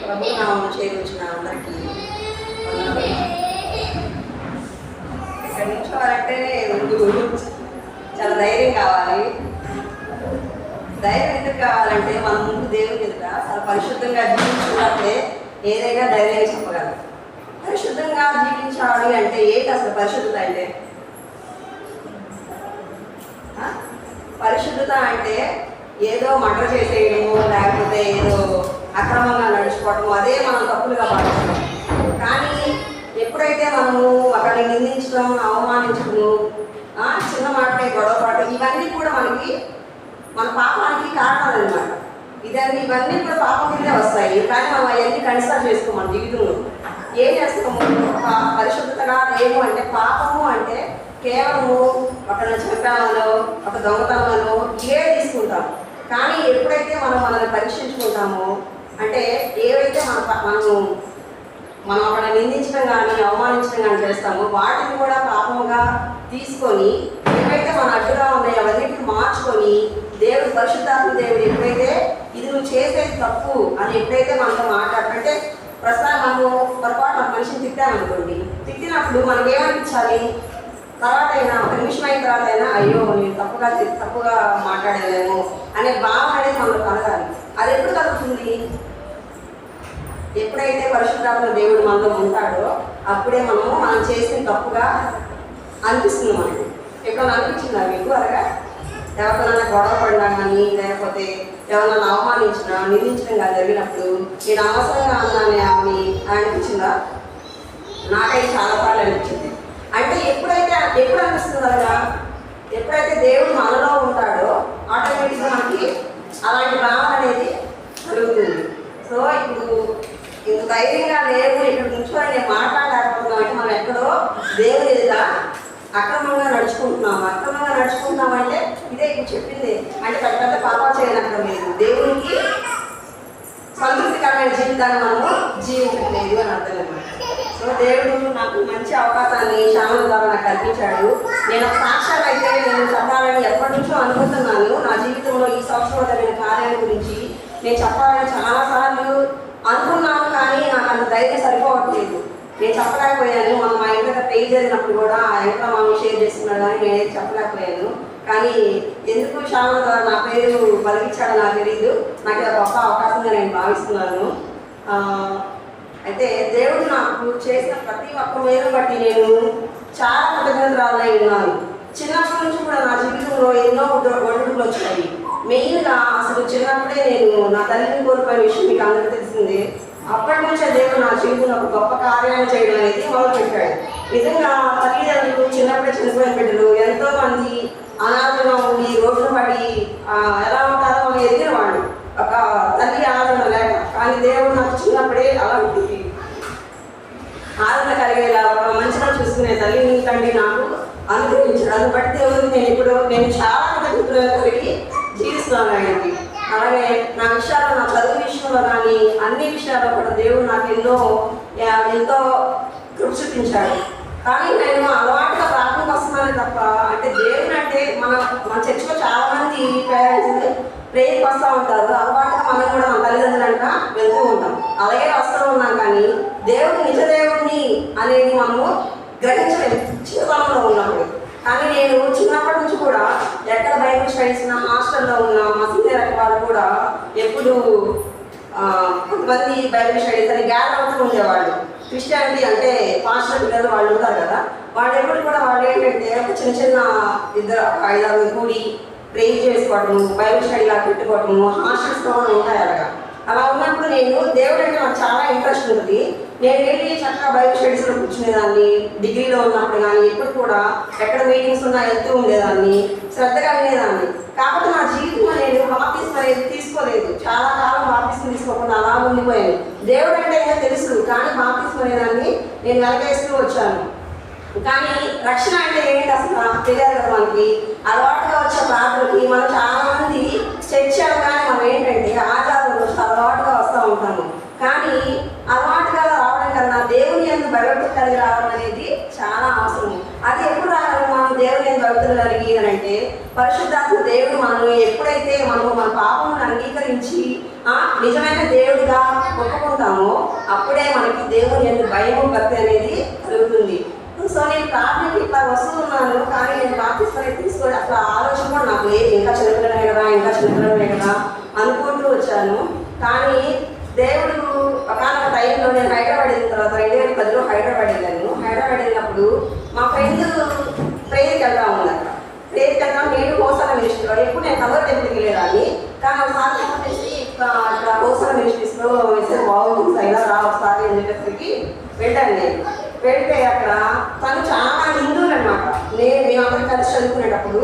ప్రభునామమున చేరువచ్చిన అందరికీ ఇక్కడ నిల్చోవాలంటేనే ముందు చాలా ధైర్యం కావాలి. ధైర్యం ఎందుకు కావాలంటే మనం ముందు దేవుని ఎదుట చాలా పరిశుద్ధంగా జీవించుకున్నప్పుడే ఏదైనా ధైర్యంగా చెప్పగలం. పరిశుద్ధంగా జీవించాలి అంటే ఏంటి అసలు పరిశుద్ధత అంటే? పరిశుద్ధత అంటే ఏదో మర్డర్ చేసేయడము, లేకపోతే ఏదో అక్రమంగా నడుచుకోవటము, అదే మనం తప్పులుగా భావిస్తాం. కానీ ఎప్పుడైతే మనము ఒకరిని నిందించడం, అవమానించడము, చిన్న మాటలే గొడవ పడటం, ఇవన్నీ కూడా మనకి మన పాపానికి కారణాలు అనమాట. ఇవన్నీ కూడా పాపం కిందే వస్తాయి. కానీ మనం అవన్నీ కన్సిడర్ చేసుకోం మన జీవితంలో. ఏం చేస్తాము? పరిశుద్ధతగా లేము అంటే, పాపము అంటే కేవలము ఒకరిని చంపామనో, ఒక దొంగతనమనో ఇవే తీసుకుంటాం. కానీ ఎప్పుడైతే మనల్ని పరీక్షించుకుంటామో, అంటే ఏవైతే మనం ఒకరిని నిందించడం కానీ అవమానించడం కానీ చేస్తామో వాటిని కూడా పాపముగా తీసుకొని ఏవైతే మన అడ్డుగా ఉన్నాయో అవన్నిటిని మార్చుకొని దేవుడు, పరిశుద్ధాత్మ దేవుడు ఎప్పుడైతే ఇది నువ్వు చేసేది తప్పు అని ఎప్పుడైతే మనతో మాట్లాడుతుంటే, ప్రస్తుతం మనము పొరపాటు మన మనిషిని తిట్టామనుకోండి, తిట్టినప్పుడు మనకి ఏమనిపించాలి? తర్వాత అయినా ఒక నిమిషం అయిన తర్వాత అయినా అయ్యో నేను తప్పుగా మాట్లాడలేము అనే భావన అనేది మనకు కలగాలి. అది ఎప్పుడు కలుగుతుంది? ఎప్పుడైతే పరిశుద్ధాత్మ దేవుడు మనలో ఉంటాడో అప్పుడే మనం చేసిన తప్పుగా అనిపిస్తుంది మనకి. ఎప్పుడైనా అనిపించిందా మీకు? అలాగా ఎవరికైనా గొడవ పడినా కానీ, లేకపోతే ఎవరైనా అవమానించినా, నిందించడం కానీ జరిగినప్పుడు నేను అవసరంగా అన్నానే అని అనిపించిందా? నాకైతే చాలా సార్లు అనిపించింది. అంటే ఎప్పుడు అనిపిస్తుంది కదా, ఎప్పుడైతే దేవుడు మనలో ఉంటాడో ఆటోమేటిక్గా మనకి అలాంటి భావన అనేది కలుగుతుంది. సో ఇప్పుడు ఇంత ధైర్యంగా లేవు, ఇక్కడ నుంచొని నేను మాట్లాడలేకపోతున్నాం అంటే మనం ఎక్కడో దేవుని ఎదుట అక్రమంగా నడుచుకుంటున్నాం అంటే ఇదే ఇప్పుడు చెప్పింది. అంటే పెద్ద పెద్ద పాపాలు చేయనక్కడం లేదు, దేవునికి సంతృప్తికరమైన జీవితాన్ని మనము జీవించట్లేదు అని అర్థం అనమాట. సో దేవుడు నాకు మంచి అవకాశాన్ని శ్యామల ద్వారా నాకు కల్పించాడు. నేను ఒక సాక్ష్యాలు అయితే నేను చెప్పాలని ఎప్పటి నుంచో అనుకుంటున్నాను. నా జీవితంలో ఈ సంవత్సరంలో జరిగిన కార్యాల గురించి నేను చెప్పాలని చాలాసార్లు అనుకున్నాను, కానీ నాకు అంత ధైర్యం సరిపోవట్లేదు. నేను చెప్పలేకపోయాను. మనం మా ఇంట్లో పెళ్లి జరిగినప్పుడు కూడా ఆ ఇంట్లో మనం షేర్ చేసుకున్నాడు, కానీ నేనైతే చెప్పలేకపోయాను. కానీ ఎందుకు శ్యామల ద్వారా నా పేరు పలికించాడో నాకు తెలియదు. నాకు ఇది గొప్ప అవకాశంగా నేను భావిస్తున్నాను. అయితే దేవుడు నాకు చేసిన ప్రతి ఒక్క మేలు బట్టి నేను చాలా కృతజ్ఞతరాలై ఉన్నాను. చిన్నప్పటి నుంచి కూడా నా జీవితంలో ఎన్నో ఒడిదుడుకులు వచ్చాయి. మెయిన్గా అసలు చిన్నప్పుడే నేను నా తల్లిని కోల్పోయిన విషయం మీకు అందరికీ తెలిసిందే. అప్పటి నుంచే దేవుడు నా జీవితంలో ఒక గొప్ప కార్యాలు చేయడం అనేది మొదలుపెట్టాడు. నిజంగా తల్లిదండ్రులు చిన్నప్పుడే చనిపోయిన బిడ్డలు ఎంతోమంది అనాథగా ఉండి రోడ్లు పడి ఎలా ఉంటారో మనం ఎదిగిన వాళ్ళు, ఒక తల్లి ఆదరణ లేక. కానీ దేవుడు నాకు చిన్నప్పుడే అలాంటి ఆదరణ కలిగేలా ఒక మంచిగా చూసుకునే తల్లిని తండ్రి నాకు అనుగ్రహించాడు. అది బట్టి దేవుడు నేను చాలా కృతజ్ఞతలు కలిగి జీవిస్తున్నాను ఆయనకి. అలాగే నా విషయాల్లో, నా చదువు విషయంలో కానీ అన్ని విషయాల్లో కూడా దేవుడు నాకు ఎంతో కృప చూపించాడు. కానీ నేను అలవాటుగా ప్రార్థనకు వస్తున్నాను తప్ప, అంటే దేవుడు అంటే మన చర్చిలో చాలా మంది పేరెంట్స్ ప్రేయర్కి వస్తూ ఉంటారు. అలవాటుగా మనం కూడా మన తల్లిదండ్రులంట వెళ్తూ ఉంటాం, అలాగే వస్తూ ఉన్నాం. కానీ దేవుడు నిజ దేవుడిని అనేది మనము గ్రహించలేము చిన్నతనంలో ఉన్నప్పుడు. కానీ నేను చిన్నప్పటి నుంచి కూడా ఎక్కడ బైబిల్ స్టడీస్ నా హాస్టల్లో ఉన్న మా సీనియర్ వాళ్ళు కూడా ఎప్పుడు కొంతమంది బైబిల్ స్టడీస్ అని గ్యాదర్ అవుతూ ఉండేవాళ్ళు. క్రిస్టియానిటీ అంటే పాస్టర్ పిల్లలు వాళ్ళు ఉంటారు కదా, వాళ్ళు ఎప్పుడు కూడా వాళ్ళు ఏంటంటే ఒక చిన్న 2-5 కూడి ప్రేయర్ చేసుకోవటము, బైబిల్ స్టడీలా పెట్టుకోవటము, హాస్టల్స్లో కూడా ఉంటాయి. అలా ఉన్నప్పుడు నేను దేవుడు అంటే నాకు చాలా ఇంట్రెస్ట్ ఉంటుంది. నేను వెళ్ళి చక్కగా బైబిల్ స్టడీస్లో కూర్చునేదాన్ని. డిగ్రీలో ఉన్నప్పుడు కానీ ఎప్పుడు కూడా ఎక్కడ మీటింగ్స్ ఉన్నా వెళ్తూ ఉండేదాన్ని, శ్రద్ధగా వినేదాన్ని. కాబట్టి నా జీవితంలో నేను బాప్తిస్మం అనేది తీసుకోలేదు. చాలా కాలం బాప్తిస్మం తీసుకోకుండా అలా ఉండిపోయాను. దేవుడు అంటే ఏదో తెలుసు, కానీ బాప్తిస్మం అనేదాన్ని నేను వెనకేస్తూ వచ్చాను. కానీ రక్షణ అంటే ఏంటి అసలు తెలియదు కదా మనకి. అలవాటుగా వచ్చే ప్రార్థనకి మనం చాలా మంది చర్చలు కానీ మనం ఏంటంటే ఆచారాలు అలవాటుగా వస్తూ ఉంటాము. కానీ అలవాటుగా రావడం కన్నా దేవుని యందు భయభక్తి కలిగి రావడం అనేది చాలా అవసరం. అది ఎప్పుడు రావాలి? మనం దేవుని యందు జరుగుతుంది అని అంటే పరిశుద్ధాత్మ దేవుడు మనం ఎప్పుడైతే మనము మన పాపమును అంగీకరించి నిజమైన దేవుడిగా ఒప్పుకుంటామో అప్పుడే మనకి దేవుని యొక్క భయము భక్తి అనేది కలుగుతుంది. సో నేను ప్రార్థనకి ఇట్లా వస్తున్నాను, కానీ నేను బాప్తిస్మం తీసుకోవాలి అసలు ఆలోచన కూడా నాకు లేదు. ఇంకా చిన్నపిల్లలే కదా అనుకుంటూ వచ్చాను. కానీ దేవుడు ఒకనొక టైంలో నేను హైదరాబాద్ వెళ్ళిన తర్వాత 2010లో హైదరాబాద్ వెళ్ళినప్పుడు మా ఫ్రెండ్ ప్రేయర్కి వెళ్తా ఉన్నారు. ప్రేయర్కి వెళ్తాం, నేను హోసాల మినిస్ట్రీలో ఎప్పుడు నేను కవర్ టెంపుల్కి వెళ్ళేదాన్ని. కానీ ఒకసారి చేసి ఇక్కడ హోసాల మినిస్ట్రీస్లో మెసేజ్ బాగుంటుంది ఇలా రా ఒకసారి అని చెప్పేసరికి వెళ్ళాను. నేను వెళ్తే అక్కడ తను చాలా హిందువులు అనమాట. మేమందరం కలిసి చదువుకునేటప్పుడు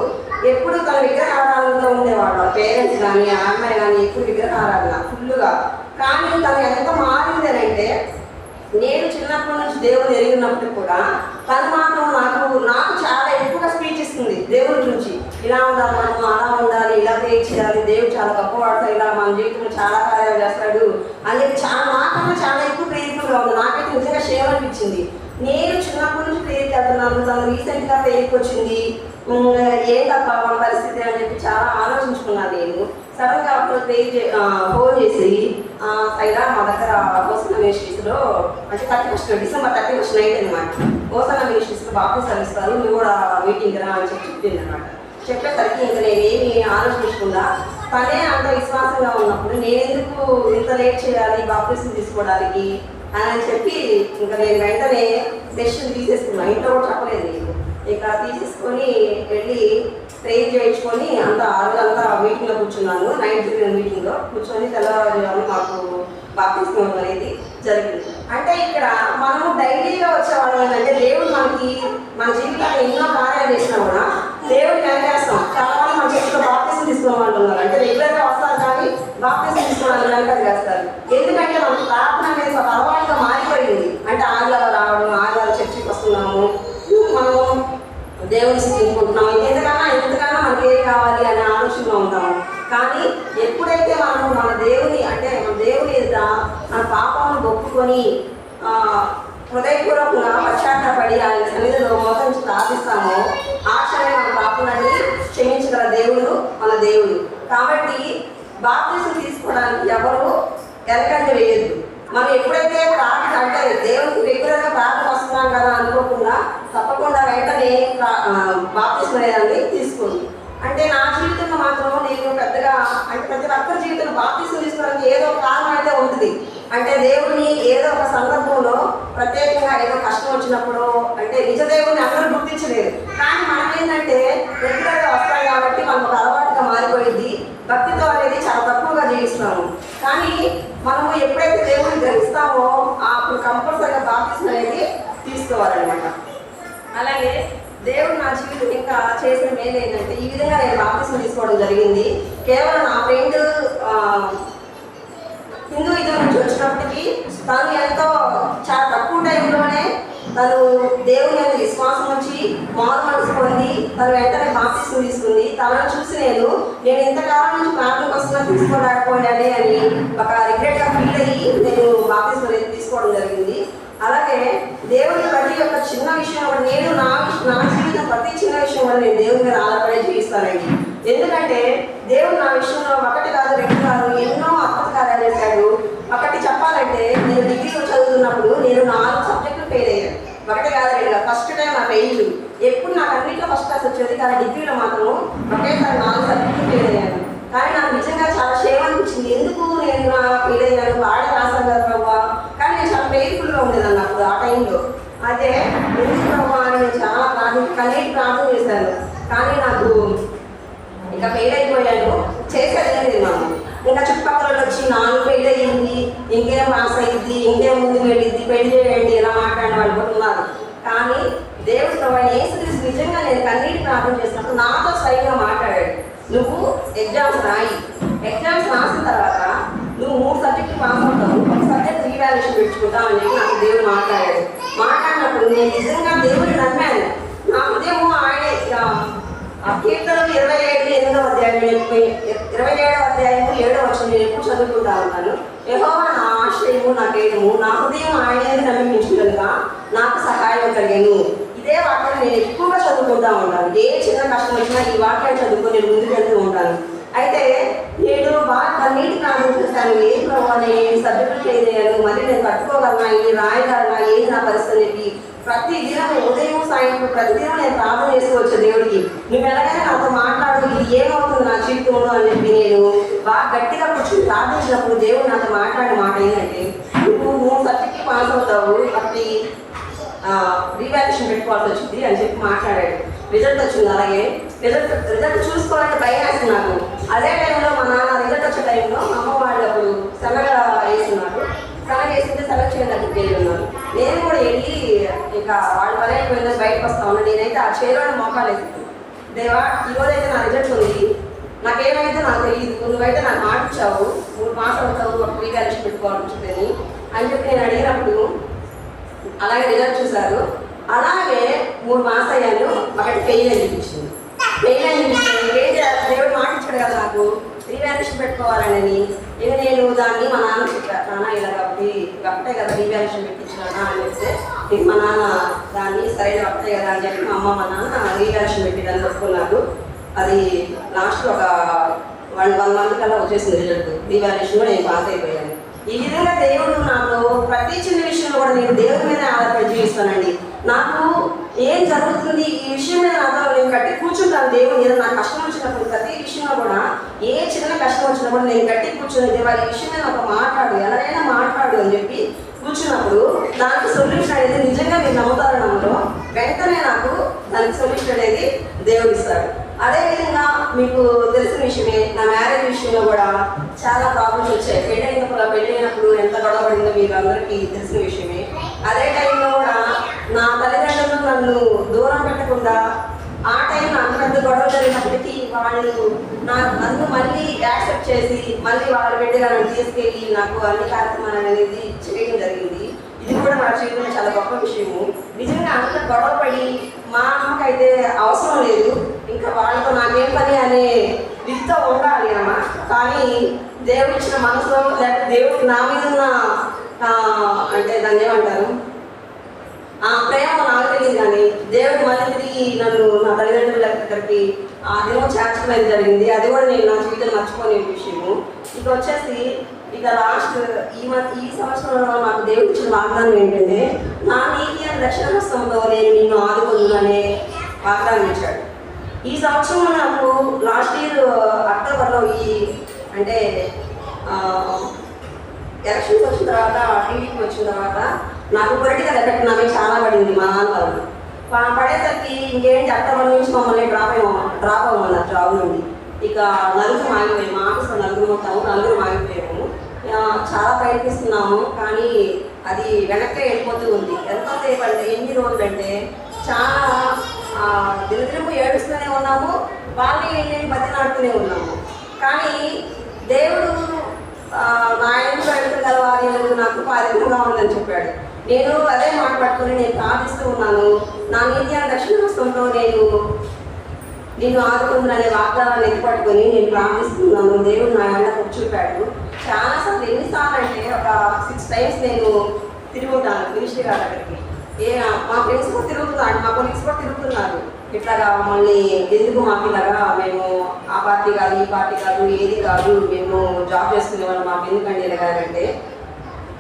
ఎప్పుడు తన విగ్రహారాధనలో ఉండేవాడు. పేరెంట్స్ కానీ అమ్మాయి కానీ ఎప్పుడు విగ్రహారాధన ఫుల్గా. కానీ తను ఎంత మారింది అని అంటే నేను చిన్నప్పటి నుంచి దేవుని ఎరిగినప్పుడు కూడా తను మాత్రం నాకు చాలా ఎక్కువగా స్పీచ్ ఇస్తుంది దేవుని గురించి. ఇలా ఉండాలి, మనం అలా ఉండాలి, ఇలా పే చేయాలి, దేవుడు చాలా గొప్పవాడతాడు, ఇలా మన జీవితంలో చాలా కార్యాలు చేస్తాడు అని చెప్పి నాకన్నా చాలా ఎక్కువ ప్రేరికగా ఉంది. నాకైతే నిజంగా షేర్ అనిపించింది. నేను చిన్నప్పటి నుంచి ప్రేయర్కి వెళ్తున్నాను, తను రీసెంట్గా ప్రేయర్కి వచ్చింది, ఏం తప్ప మన పరిస్థితి అని చెప్పి చాలా ఆలోచించుకున్నాను. నేను సడన్గా అప్పుడు ఫోన్ చేసి ఇలా మా దగ్గర హోసన మినిస్ట్రీస్లో అంటే 31 డిసెంబర్ 31 నైట్ అనమాట హోసన మినిస్ట్రీస్లో బాప్టిజం ఇస్తారు, నువ్వు కూడా మీటింగ్ రా అని చెప్పింది అనమాట. చెప్పేసరికి ఇంకా నేనేమి ఆలోచించకుండా తనే అంత విశ్వాసంగా ఉన్నప్పుడు నేనెందుకు ఇంత లేట్ చేయాలి బాప్టిజం తీసుకోవడానికి అని చెప్పి ఇంకా నేను వెంటనే డెసిషన్ తీసేసుకున్నాను. ఇంట్లో కూడా చెప్పలేదు. నేను ఇక తీసేసుకొని వెళ్ళి ప్రేయర్ చేయించుకొని అంతా మీటింగ్లో కూర్చున్నాను. నైట్ జరిగిన మీటింగ్లో కూర్చొని తెల్లవారుజామున మాకు బాప్తిస్మం అనేది జరిగింది. అంటే ఇక్కడ మనము డైలీగా వచ్చేవాళ్ళం ఏంటంటే దేవుడు మనకి మన జీవితాన్ని ఎన్నో కార్యాలు చేసినా కూడా దేవుడిని వెనకేస్తాం. చాలా మంది మన చేతిలో బాప్తిస్మం తీసుకునే వాళ్ళు ఉన్నారు. అంటే రెగ్యులర్గా వస్తారు కానీ బాప్తిస్మం తీసుకోవడానికి వెనక చేస్తారు. ఎందుకంటే మనకు ప్రార్థన అనేది ఒక అలవాటుగా మారిపోయింది. అంటే ఆదివారం రావడం, ఆదివారం చర్చికి వస్తున్నాము, మనము దేవుని స్థితించుకుంటున్నాము, ఎంతకన్నా మనకి ఏం కావాలి అనే ఆలోచనలో ఉంటాము. కానీ ఎప్పుడైతే మనము మన దేవుని ఎదుట మన పాపాలను ఒప్పుకొని హృదయపూర్వకంగా పశ్చాత్తాపడి ఆయన సన్నిధిలో మోసం ప్రార్థిస్తామో ఆ క్షణమే మన పాపాలని క్షమించగల దేవుడు మన దేవుడు. కాబట్టి బాప్తిసం తీసుకోవడానికి ఎవరు వెనకంజ వేయద్దు. మనం ఎప్పుడైతే ప్రార్థన అంటే దేవునికి రెగ్యులర్గా ప్రార్థన వస్తున్నాం కదా అనుకోకుండా తప్పకుండా వెంటనే బాప్తిసం అనేదాన్ని తీసుకోండి. అంటే నా జీవితంలో మాత్రం నేను పెద్దగా అంటే ప్రతి ఒక్కరి జీవితంలో బాప్తిసం తీసుకోవడానికి ఏదో ఒక కారణం అయితే ఉంటుంది. అంటే దేవుడిని ఏదో ఒక సందర్భంలో ప్రత్యేకంగా ఏదో కష్టం వచ్చినప్పుడు అంటే నిజ దేవుడిని అందరూ గుర్తించలేరు. కానీ మనం ఏంటంటే రెగ్యులర్గా వస్తాం కాబట్టి మనకు ఒక అలవాటుగా మారిపోయింది. భక్తితో అనేది చాలా తక్కువగా జీవిస్తాము. కానీ మనము ఎప్పుడైతే దేవుడిని గ్రహిస్తామో అప్పుడు కంపల్సరీగా బాప్తిసం అనేది తీసుకోవాలన్నమాట. అలాగే దేవుడు నా జీవితం ఇంకా చేసిన మేలు ఏంటంటే ఈ విధంగా నేను బాప్తిసం తీసుకోవడం జరిగింది. కేవలం నా ఫ్రెండ్ హిందూయిజం నుంచి వచ్చినప్పటికీ తను ఎంతో చాలా తక్కువ టైంలోనే తను దేవుని యొక్క విశ్వాసం నుంచి మారు మనసు పొంది తను వెంటనే బాప్తిసం తీసుకుంది. తనను చూసి నేను ఇంతకాలం నుంచి ప్రార్థనకు వస్తున్నా తీసుకోలేకపోయానే అని ఒక రిగ్రెట్గా ఫీల్ అయ్యి నేను బాప్తిసం అనేది తీసుకోవడం జరిగింది. అలాగే దేవుని ప్రతి ఒక్క చిన్న విషయం నేను నా జీవితం ప్రతి చిన్న విషయం కూడా నేను దేవుని మీద ఆధారపడే జీవిస్తానండి. ఎందుకంటే దేవుడు నా విషయంలో ఒకటి కాదు రెండు కాదు ఎన్నో అద్భుత కార్యాలు చేశాడు. ఒకటి చెప్పాలంటే నేను డిగ్రీలో చదువుతున్నప్పుడు నేను 4 సబ్జెక్టులు ఫెయిల్ అయ్యాను. ఒకటి కాదు రెండు కాదు. ఫస్ట్ టైం నా ఫెయిల్. ఎప్పుడు నాకు అన్నింటిలో ఫస్ట్ క్లాస్ వచ్చేది, కానీ డిగ్రీలో మాత్రం ఒకేసారి 4 సబ్జెక్టులు ఫెయిల్ అయ్యాను. కానీ నాకు నిజంగా చాలా షేమ్ అనిపించింది. ఎందుకు నేను ఫెయిల్ అయ్యాను, బాగా రాసాను కదా ప్రభావ. కానీ నేను చాలా పెయిన్ఫుల్గా ఉండేదాన్ని అప్పుడు ఆ టైంలో. అదే ఎందుకు ప్రభావ అని నేను చాలా ప్రార్థన చేశాను. కానీ నాకు ఇంకా ఫెయిల్ అయిపోయాను. చేసేది లేదు మనం. ఇంకా చుట్టుపక్కల వచ్చి 4 ఫెయిల్ అయ్యింది, ఇంకేం పాస్ అయ్యింది, ఇంకేం ముందుకు వెళ్ళింది, పెళ్లి చేయండి ఇలా మాట్లాడిన వాళ్ళు కూడా ఉన్నారు. కానీ దేవుడు ప్రభావం యేసుక్రీస్తు నిజంగా నేను కన్నీటి ప్రార్థన చేసినప్పుడు నాతో స్వయంగా మాట్లాడాడు. నువ్వు ఎగ్జామ్స్ రాసిన తర్వాత నువ్వు 3 సబ్జెక్టులు పాస్ అవుతావు, ఒక సబ్జెక్ట్ రీవాల్యుయేషన్ పెట్టుకుంటావు అని చెప్పి నాకు దేవుడు మాట్లాడినప్పుడు నేను నిజంగా దేవుడిని నమ్మాను. నా ఉదయము ఆయనే కీర్తనలు 27 అధ్యాయం 27వ అధ్యాయము 7వ వచనం నేను ఎప్పుడు చదువుకుంటా ఉంటాను. యెహోవా నా ఆశ్రయము నా కేడము, నా హృదయం ఆయనే నమ్మించు కనుక నాకు సహాయం కలిగాను. ఇదే వాక్యాన్ని నేను ఎక్కువగా చదువుకుంటూ ఉంటాను. ఏ చిన్న కష్టం వచ్చినా ఈ వాక్యాన్ని చదువుకొని నేను ముందుకు వెళ్తూ ఉంటాను. అయితే నేను బాగా కన్నీటికి ఆలోచిస్తాను, ఏం ప్రభావ నేను సబ్జెక్టులు ఏదయ్యాను, మళ్ళీ నేను కట్టుకోగలనా, ఇది రాయగలనా, ఏది నా పరిస్థితి. ప్రతి దినం ఉదయం సాయంత్రం ప్రతిదినం నేను ప్రార్థన చేసుకోవచ్చు దేవుడికి, నువ్వు ఎలాగైనా నాతో మాట్లాడు, ఇది ఏమవుతుంది నా జీవితంలో అని చెప్పి నేను బాగా గట్టిగా కూర్చొని ప్రార్థించినప్పుడు దేవుడు నాతో మాట్లాడే మాట ఏంటంటే, నువ్వు సబ్జెక్ట్కి పాస్ అవుతావు, అప్పటి రీవాల్యుయేషన్ పెట్టుకోవాల్సి వచ్చింది అని చెప్పి మాట్లాడాడు. రిజల్ట్ వచ్చింది. అలాగే రిజల్ట్ చూసుకోవాలంటే భయం వేస్తుంది నాకు. అదే టైంలో మా నాన్న రిజల్ట్ వచ్చే టైంలో మా అమ్మ వాళ్ళు అప్పుడు శనగ వేస్తున్నారు. శనగ వేస్తుంటే సెలెక్ట్ చేయడం దగ్గరికి వెళ్ళి ఉన్నారు. నేను కూడా వెళ్ళి ఇంకా వాళ్ళు పని అయిపోయిందని బయటకు వస్తా ఉన్నాను. నేనైతే ఆ చేలోని మోకాలు వేసాను, దేవా ఈరోజైతే నా రిజల్ట్ ఉంది, నాకేమైతే నాకు తెలియదు, నువ్వైతే నాకు మాట ఇచ్చావు, 3 మాసాలు అవుతావు ఒక రీవాల్యుయేషన్ పెట్టుకోవాలని అని చెప్పి నేను అడిగినప్పుడు అలాగే రిజల్ట్ చూశారు. అలాగే 3 మాసాలు అయ్యాను, ఒకటి ఫెయిల్ అని చూపించింది. ఫెయిల్ అని చూపించింది. ఏం చేయాలి, దేవుడు మాట ఇచ్చాడు కదా నాకు రీవాల్యుయేషన్ పెట్టుకోవాలని. ఇక నేను దాన్ని మా నాన్న చెప్పాను, నాన్న ఇలా కాబట్టి ఒకటే కదా రీవాల్యుయేషన్ పెట్టించినా అని చెప్తే, ఇక మా నాన్న దాన్ని సరైన ఒకటే కదా అని చెప్పి మా అమ్మ మా నాన్న రీవాల్యుయేషన్ పెట్టిదని ఒప్పుకున్నారు. అది లాస్ట్ ఒక 1 మంత్ కల్లా వచ్చేసింది రిజల్ట్. రీవాల్యుయేషన్ కూడా నేను పాస్ అయిపోయాను. ఈ విధంగా దేవుడు నాకు ప్రతి చిన్న విషయంలో కూడా నేను దేవుడి మీద ఆధారపడి జీవిస్తానండి. నాకు ఏం జరుగుతుంది ఈ విషయం మీద నాతో నేను గట్టి కూర్చుంటాను. దేవుడు ఏదో నాకు కష్టం వచ్చినప్పుడు ప్రతి విషయంలో కూడా ఏ చిన్న కష్టం వచ్చినప్పుడు నేను గట్టి కూర్చుని దేవా ఈ విషయం మీద నాకు మాట్లాడు, ఎలాగైనా మాట్లాడు అని చెప్పి కూర్చున్నప్పుడు దానికి సొల్యూషన్ అనేది నిజంగా మీరు నమ్ముతారు నమ్మలో వెంటనే నాకు దానికి సొల్యూషన్ అనేది దేవుడు ఇస్తాడు. అదేవిధంగా మీకు తెలిసిన విషయమే, నా మ్యారేజ్ విషయంలో కూడా చాలా ప్రాబ్లమ్స్ వచ్చాయి. పెళ్ళైనప్పుడు ఎంత గొడవపడిందో మీకు అందరికీ తెలిసిన విషయమే. అదే టైంలో కూడా నా తల్లిదండ్రులు నన్ను దూరం పెట్టకుండా ఆ టైంలో అంత పెద్ద గొడవ జరిగినప్పటికీ వాళ్ళు నన్ను మళ్ళీ యాక్సెప్ట్ చేసి మళ్ళీ వాళ్ళ బిడ్డగా నన్ను తీసుకెళ్ళి నాకు అన్ని కార్యక్రమాలు అనేది చేయడం జరిగింది. ఇది కూడా నా జీవితంలో చాలా గొప్ప విషయము. నిజంగా అంత గొడవ పడి మా అమ్మకైతే అవసరం లేదు, ఇంకా వాళ్ళతో నాకేం పని అనే విధితో ఉండాలి అమ్మ. కానీ దేవుడు ఇచ్చిన మనసులో లేకపోతే దేవుడికి నా మీద ఉన్న అంటే దాన్ని ఏమంటారు ఆ ప్రేమ నాకు తెలియదు. కానీ దేవుడు మళ్ళీ తిరిగి నన్ను నా తల్లిదండ్రుల దగ్గరికి అదేమో చేర్చుకునేది జరిగింది. అది కూడా నేను నా జీవితంలో మర్చిపోనే విషయము. ఇక వచ్చేసి ఇక లాస్ట్ ఈ సంవత్సరంలో నాకు దేవుడు ఇచ్చిన వాగ్దానం ఏంటంటే, నా నీతి అని రక్షణ హస్తంలో నేను నిన్ను ఆదుకుందును అనే వాగ్దానం ఇచ్చాడు. ఈ సంవత్సరం నాకు లాస్ట్ ఇయర్ అక్టోబర్లో అంటే ఎలక్షన్స్ వచ్చిన తర్వాత టీవీకి వచ్చిన తర్వాత నాకు పొలిటికల్ ఎఫెక్ట్ నాకు చాలా పడింది. మా నాన్న వాళ్ళు పడేసరికి ఇంకేంటి అక్టోబర్ నుంచి మమ్మల్ని డ్రాప్ అవ్వమన్నారు జాబ్ నుండి. ఇక నలుగురు ఆగిపోయాము, మా ఆఫీస్లో నలుగురు ఆగిపోయాము. చాలా ప్రయత్నిస్తున్నాము కానీ అది వెనక్కి వెళ్ళిపోతూ ఉంది. ఎంతసేపు అంటే ఎన్ని రోజులు అంటే చాలా దినదినము ఏడుస్తూనే ఉన్నాము, వాళ్ళని బతినాడుతూనే ఉన్నాము. కానీ దేవుడు నా ఇంట్లో వెళ్తున్న వారి నాకు అధికంగా ఉందని చెప్పాడు. నేను అదే మాట పట్టుకుని నేను ప్రార్థిస్తూ ఉన్నాను. నా నీతి అని దక్షిణ హస్తంలో నిన్ను ఆదుకుందనే వాగ్దానాన్ని ఎత్తుపట్టుకొని నేను ప్రార్థిస్తున్నాను. దేవుడు నా ఎండ చూపాడు. చాలాసార్లు ఎన్నిసార్లు అంటే ఒక 6 times నేను తిరుగుతాను మినిస్ట్రీ గారి దగ్గరికి. మా ఫ్రెండ్స్ కూడా తిరుగుతున్నాను, మా కొలీగ్స్ కూడా తిరుగుతున్నారు. ఇట్లాగా మళ్ళీ ఎందుకు మాకు ఇలాగా మేము ఆ పార్టీ కాదు ఈ పార్టీ కాదు ఏది కాదు మేము జాబ్ చేసుకునే వాళ్ళు మాకు ఎందుకండి ఇలాగంటే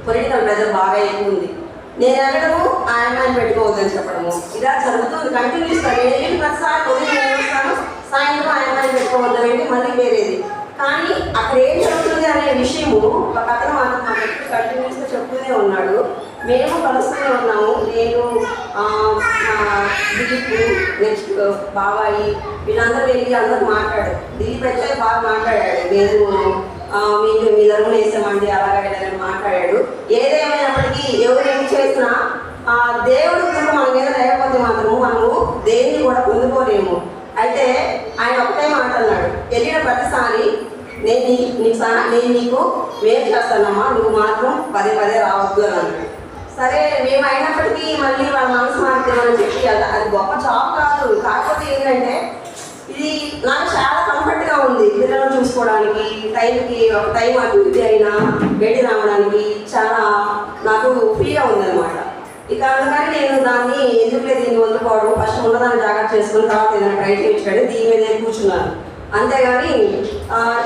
పొలిటికల్ ప్రెజర్ బాగా ఎక్కువ ఉంది. నేను వెళ్ళడము ఆయన పెట్టుకోవద్దని చెప్పడము ఇలా జరుగుతుంది కంటిన్యూస్గా. నేను ప్రతిసారి ఉదయం చేస్తాను, సాయంత్రం ఆయన పెట్టుకోవద్దని అంటే మళ్ళీ వేరేది. కానీ అక్కడ ఏం జరుగుతుంది అనే విషయము ఒక అతను మాకు మా వ్యక్తి కంటిన్యూస్గా చెప్తూనే ఉన్నాడు. మేము కలుస్తూనే ఉన్నాము. నేను దిలీప్ నెక్స్ట్ బాబాయి వీళ్ళందరూ వెళ్ళి అందరూ మాట్లాడారు. దిలీప్ అయితే బాగా మాట్లాడాడు, మేము మీకు మీ ధర్మం వేసామండి అలాగా వెళ్ళాలని మాట్లాడాడు. ఏదేమైనప్పటికీ ఎవరు ఏం చేసినా దేవుడు కృప మన మీద లేకపోతే మాత్రము మనము దేన్ని కూడా పొందుకోలేము. అయితే ఆయన ఒకటే మాట అన్నాడు, వెళ్ళిన ప్రతిసారి నేను నీకు వేరు చేస్తానమ్మా, నువ్వు మాత్రం పదే రావద్దు అని అన్నాడు. సరే మేము అయినప్పటికీ మళ్ళీ వాళ్ళ మనసు మారుతామని చెప్పి అది గొప్ప జాబ్ కాదు. కాకపోతే ఏంటంటే ఇది నాకు చాలా కంఫర్ట్గా ఉంది. పిల్లలను చూసుకోవడానికి టైంకి ఒక టైం అటు ఇది అయినా వెళ్ళి రావడానికి చాలా నాకు ఫ్రీగా ఉందన్నమాట. ఇక అందుకని నేను దాన్ని ఎందుకులే దీన్ని వదులుకోవడం, ఫస్ట్ ఉన్నదాన్ని జాగ్రత్త చేసుకుని తర్వాత ఏదైనా ట్రై చేయించాడు, దీని మీద కూర్చున్నాను. అంతేగాని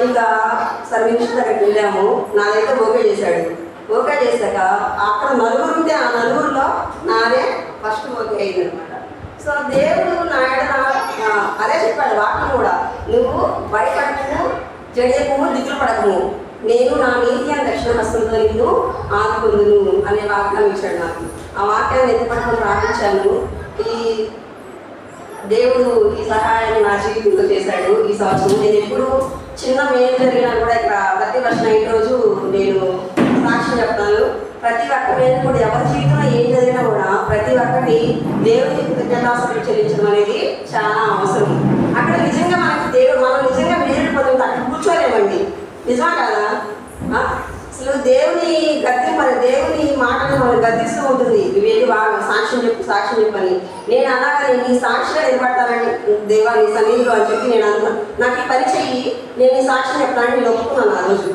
ఇంకా సర్వీస్ దగ్గరికి వెళ్ళాము, నాదైతే ఓకే చేశాడు. ఓకే చేశాక అక్కడ నలుగురు ఉంటే ఆ నలుగురిలో నాదే ఫస్ట్ ఓకే అయింది అనమాట. సో దేవుడు అదే చెప్పాడు వాక్యం కూడా, నువ్వు భయపడకు, జడియకు, దిగులు పడకము, నేను నా నీతి అని రక్షణ హస్తంతో నిన్ను ఆదుకుందును అనే వాక్యాన్ని ఇచ్చాడు నాకు. ఆ వాక్యాన్ని ఎత్తుపట్టుకుని ప్రార్థించాను. ఈ దేవుడు ఈ సహాయాన్ని నా జీవితంలో చేశాడు ఈ సంవత్సరం. నేను ఎప్పుడు చిన్న మేలు జరిగినా కూడా ఇక్కడ ప్రతి వర్షం అయిన రోజు నేను సాక్ష్యం చెప్తాను. ప్రతి ఒక్క మీద కూడా ఎవరి జీవితంలో ఏం జరిగినా కూడా ప్రతి ఒక్కటి దేవుడికి కృతజ్ఞతాస్తుతులు చెల్లించడం అనేది చాలా అవసరం. అక్కడ నిజంగా మనం నిజంగా మేలు పొందుతుంది, అక్కడ కూర్చోలేమండి. నిజమా కదా? అసలు దేవుని దేవుని మాటలు మనం గద్దిస్తూ ఉంటుంది. వెళ్ళి సాక్ష్యం చెప్పని నేను అన్నాక నీ సాక్షిగా నిలబడతానని దేవా నీ సన్నిధిలో అని చెప్పి నేను అన్నా. నాకు ఈ పని చెయ్యి, నేను ఈ సాక్ష్యం చెప్తానని నేను ఒప్పుకున్నాను. ఆ రోజు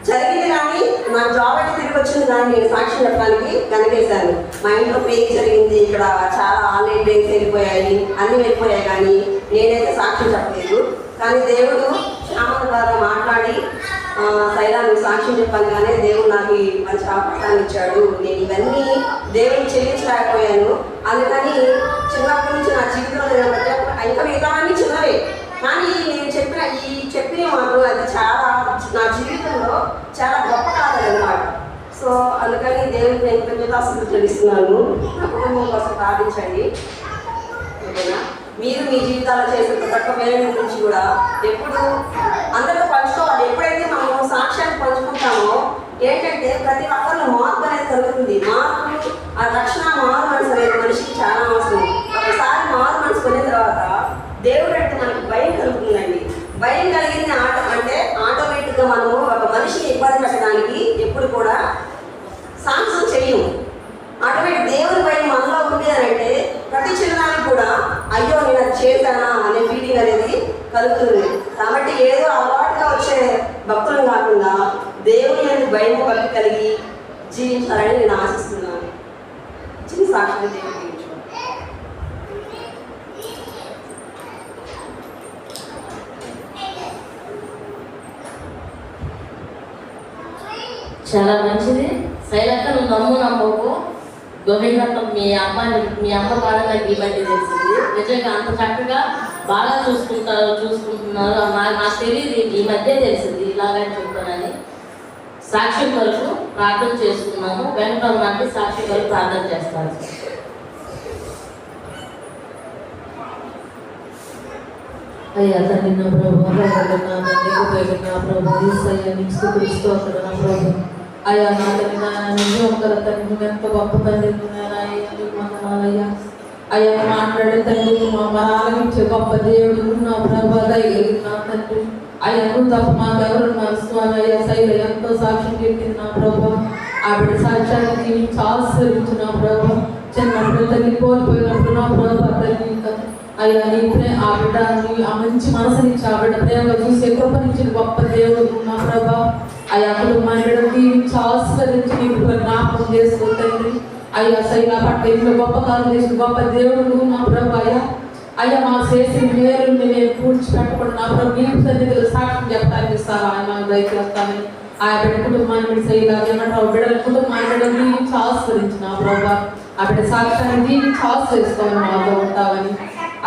జరిగింది కానీ నాకు జాబ్ అయితే తిరిగి వచ్చింది కానీ నేను సాక్ష్యం చెప్పడానికి కనిపేశాను. మా ఇంట్లో పెయిన్ జరిగింది, ఇక్కడ చాలా ఆన్లైన్ బ్యాంక్స్ వెళ్ళిపోయాయి, అన్నీ వెళ్ళిపోయాయి, కానీ నేనైతే సాక్ష్యం చెప్పలేదు. కానీ దేవుడు శ్యామల ద్వారా మాట్లాడి శైలాన్ని సాక్ష్యం చెప్పాను. కానీ దేవుడు నాకు మంచి అవకాశాన్ని ఇచ్చాడు. నేను ఇవన్నీ దేవుడిని చెల్లించలేకపోయాను. అందుకని చిన్నప్పటి నుంచి నా జీవితంలో ఇంకా మిగతావన్నీ చిన్నవే, కానీ నేను చెప్పిన మాత్రం అది చాలా నా జీవితంలో చాలా గొప్ప కాదు అన్నమాట. సో అందుకని దేవుడికి నేను కృతజ్ఞతాస్తుతులు చెల్లిస్తున్నాను. నా కుటుంబం కోసం ప్రార్థించండి. ఓకేనా? మీరు మీ జీవితాల్లో చేసే ప్రతి ఒక్క మేలు గురించి కూడా ఎప్పుడు అందరితో పంచుకోవాలి. ఎప్పుడైతే మనము సాక్ష్యాన్ని పంచుకుంటామో ఏంటంటే ప్రతి ఒక్కరిలో మార్పు అనేది కలుగుతుంది. మార్పు, ఆ రక్షణ మారు మనసు అనేది మనిషికి చాలా అవసరం. ఒకసారి మారు మనసు కొన్న తర్వాత దేవుడు అంటే మనకి భయం కలుగుతుందండి. భయం కలిగింది అంటే ఆటోమేటిక్గా మనము ఒక మనిషిని ఇబ్బంది పెట్టడానికి ఎప్పుడు కూడా సాహసం చేయము. ఆటోమేటిక్ దేవుని భయం మనలో ఉంది అని అంటే ప్రతి చిన్నదానికి కూడా అయ్యో నేను అది చేశానా అనే ఫీలింగ్ అనేది కలుగుతుంది. కాబట్టి ఏదో అలవాటుగా వచ్చే భక్తులు కాకుండా దేవుని అనేది భయం భక్తి కలిగి జీవించాలని నేను ఆశిస్తున్నాను. చిన్న సాక్షి దేవుడు చాలా మంచిది. శైలక్క నువ్వు నమ్మకు గోవిందక్క మీ అమ్మ బాగా నాకు ఈ మధ్య తెలిసింది. నిజంగా అంత చక్కగా బాగా చూసుకుంటున్నారు. నాకు తెలియదు, ఈ మధ్య తెలిసింది ఇలాగని చెప్తానని. సాక్షి కొరకు ప్రార్థన చేసుకున్నాము. వెంకటరావు నాటి సాక్షి కొరకు ప్రార్థన చేస్తారు. అయ్యా తండ్రి నా ప్రభు ప్రభు అయ్యా నా తండ్రి తండ్రి ఎంత గొప్ప తండ్రి అయ్యా అయ్యా మాట్లాడే తండ్రి మా ఆలకించే గొప్ప దేవుడు నా ప్రభు నా తండ్రి అయ్యా నువ్వు తప్ప మాకెవరు నా స్వామి అయ్యా శైల ఎంతో సాక్ష్యం చెప్పింది నా ప్రభు. ఆవిడ సాక్ష్యాన్ని జీవించి ఆశ్రయించు నా ప్రభు. చిన్నప్పుడు తల్లి కోల్పోయినప్పుడు నా ప్రభు తల్లి అయ్యా నీ ఆ బిడ్డ ఆ మంచి మనసునిచ్చి ఆ బిడ్డ ప్రేమగా చూసి కృపనిచ్చిన గొప్ప దేవుడు నా ప్రభా. అయ్యా కుటుంబాన్ని బిడ్డ దీవించి ఆస్వాదించి నీ జ్ఞాపకం చేసుకో తండ్రి. అయ్యా సైనా పట్ల ఇంట్లో గొప్ప కాలం చేసిన గొప్ప దేవుడు నా ప్రభా. అయ్యా మా చేసిన మేలుని నేను పూడ్చిపెట్టకుండా నా ప్రభు నీకు సన్నిధిలో సాక్ష్యం చెప్పడానికి ఇస్తాను. ఆయన మాకు దయచేస్తానని ఆ బిడ్డ కుటుంబాన్ని సైలా ఏమంటారు బిడ్డల కుటుంబాన్ని బిడ్డ దీవించి ఆస్వాదించి నా ప్రభా. ఆ బిడ్డ సాక్ష్యాన్ని దీవించి ఆస్వాదిస్తామని మాతో ఉంటామని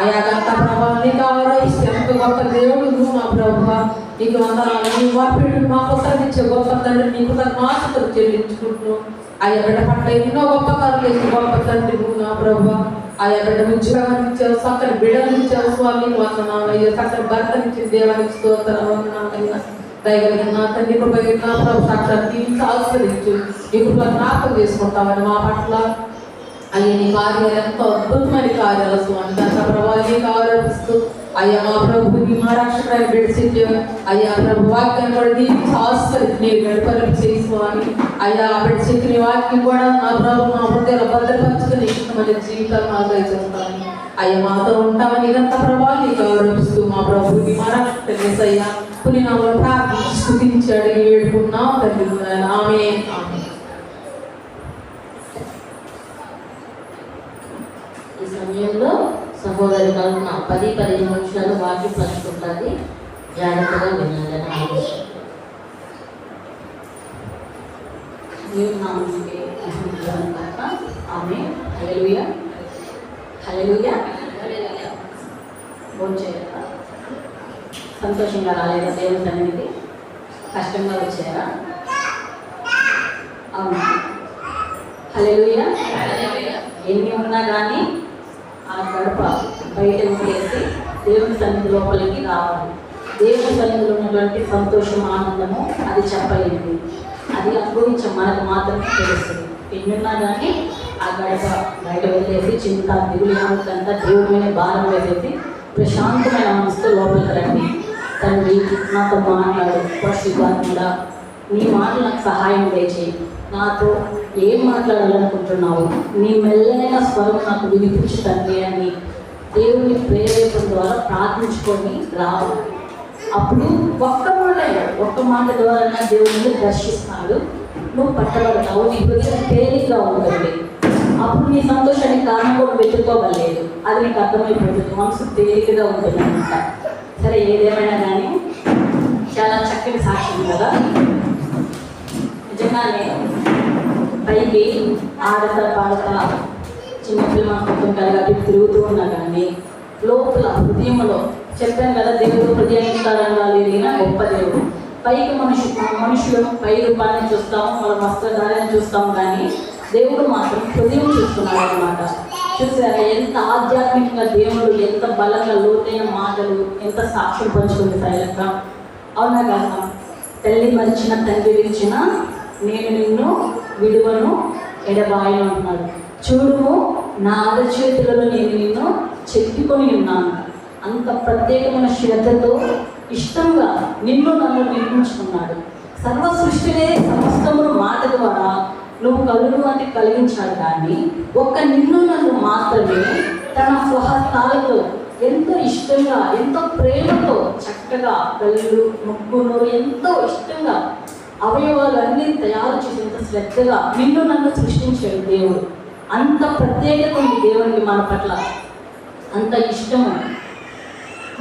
అయ్యా గంట ప్రభా నీకు ఆరోగ్యం ఎంత గొప్ప దేవుడు నువ్వు నా ప్రభా. నీకు వందనాలు. నీ వాపిడు మా కోసం ఇచ్చే గొప్ప తండ్రి నీకు తన మాసతలు చెల్లించుకుంటున్నావు. అయ్యా బిడ్డ పట్ల ఎన్నో గొప్ప కార్యాలు చేసిన గొప్ప తండ్రి నువ్వు నా ప్రభా. అయ్యా బిడ్డ ఉద్యోగాన్ని ఇచ్చావు, చక్కని బిడ్డలు ఇచ్చావు స్వామి వందనాలు. అయ్యా చక్కని భర్తనిచ్చిన దేవానికి స్తోత్రం వందనాలు. అయ్యా దయగలిగిన నా తండ్రి కృప నా ప్రభు సాక్షాన్ని ఆస్వాదించు నీ కృప జ్ఞాపకం చేసుకుంటామని మా పట్ల అయ్యా నీ కార్యాలు ఎంతో అద్భుతమైన కార్యాలు స్వామి. దాంట్లో ప్రభావాన్ని ఆరోపిస్తూ అయ్యా మా ప్రభుని మా రక్షకుడిని విడిచి అయ్యా ప్రభు వాక్యాన్ని కూడా దీనికి ఆస్వాదించి నీ గడపలు చేసుకోవాలి. అయ్యా విడిచి నీ వాక్యం కూడా నా ప్రభు మా హృదయాలు భద్రపరచుకుని మన జీవితాలు మాకు దయచేస్తామని అయ్యా మాతో ఉంటామని ఇదంతా ప్రభావాన్ని ఆరోపిస్తూ మా ప్రభుని మా రక్షకుడిని అయ్యా పుని నా ప్రార్థన స్తుతించాడు వేడుకున్నాం తండ్రి. ఆమె సమయంలో సహోదరి కలుగున 10-15 నిమిషాలు వాక్యం పంచుకుంటుంది. జాగ్రత్తగా వినాలని ఆలోచన. దేవుని నామమునకే మహిమ కలుగుగాక. ఆమేన్. హల్లెలూయా. హల్లెలూయా. భోంచేయారా? సంతోషంగా రాలేదా దేవుని సన్నిధికి? కష్టంగా వచ్చారా? అవునా? హల్లెలూయా. ఎన్ని ఉన్నా కానీ ఆ గడప బయట వేసి దేవుని సన్నిధి లోపలికి రావాలి. దేవుని సన్నిధిలో ఉన్నటువంటి సంతోషం, ఆనందము అది చెప్పలేనిది. అది అనుభవించే మనకు మాత్రమే తెలుస్తుంది. ఎన్నున్నా కానీ ఆ గడప బయట వదిలేసి చింత దిగులు అంతా దేవుడి మీద భారం వేసేసి ప్రశాంతమైన మనసుతో లోపలికి రండి. తండ్రి, నాతో మాట్లాడు. పరిశుద్ధాత్ముడా, నీ మాటలు నాకు సహాయం చేయి. నాతో ఏం మాట్లాడాలనుకుంటున్నావు? నీ మెల్లైన స్వరం నాకు వినిపించు తండ్రి అని దేవుని ప్రేరేపణ ద్వారా ప్రార్థించుకొని రావాలి. అప్పుడు ఒక్క మాట ద్వారా దేవుని దర్శిస్తాడు. నువ్వు పట్టబడతావు. నీ హృదయం తేలిగ్గా ఉంటుంది. అప్పుడు నీ సంతోషానికి కారణం కూడా వెతుక్కోగలేదు. అది నీకు అర్థమైపోతుంది. మనసు తేలికగా ఉంటుంది అనమాట. సరే, ఏదేమైనా కానీ చాలా చక్కటి సాక్ష్యం కదా. నిజంగానే పైకి ఆడతా పాడతా చిన్నపిల్లలు అనుకుంటుంటారు కాబట్టి తిరుగుతూ ఉన్నా కానీ లోపల హృదయంలో చెప్పాను కదా, దేవుడు హృదయంగా లేదిన గొప్ప దేవుడు. పైకి మనుషులను పై రూపాన్ని చూస్తాము, వాళ్ళ వస్త్రధారాన్ని చూస్తాము, కానీ దేవుడు మాత్రం హృదయం చూస్తున్నాడు అనమాట. చూసారా ఎంత ఆధ్యాత్మికంగా దేవుడు, ఎంత బలంగా లోతైన మాటలు, ఎంత సాక్ష్యం పంచుకుంది శైలక్క. అవునా కదా? తల్లి మరిచిన తండ్రి విరిచిన నేను నిన్ను విడువను ఎడబాయను అంటున్నాడు. చూడుము, నా అరచేతులలో నేను నిన్ను చెప్పుకొని ఉన్నాను. అంత ప్రత్యేకమైన శ్రద్ధతో ఇష్టంగా నిన్ను నన్ను నిర్మించుకున్నాడు. సర్వ సృష్టినే సమస్తమును మాట ద్వారా నువ్వు కలుగు అంటే కలిగించాడు, కానీ ఒక్క నిన్ను నన్ను మాత్రమే తన స్వహస్తాలతో ఎంతో ఇష్టంగా, ఎంతో ప్రేమతో చక్కగా కళ్ళు, ముక్కును ఎంతో ఇష్టంగా అవయవాలు అన్నీ తయారు చేసి ఎంత శ్రద్ధగా నిన్ను నన్ను సృష్టించాడు దేవుడు. అంత ప్రత్యేకత ఉంది దేవునికి మన పట్ల, అంత ఇష్టము.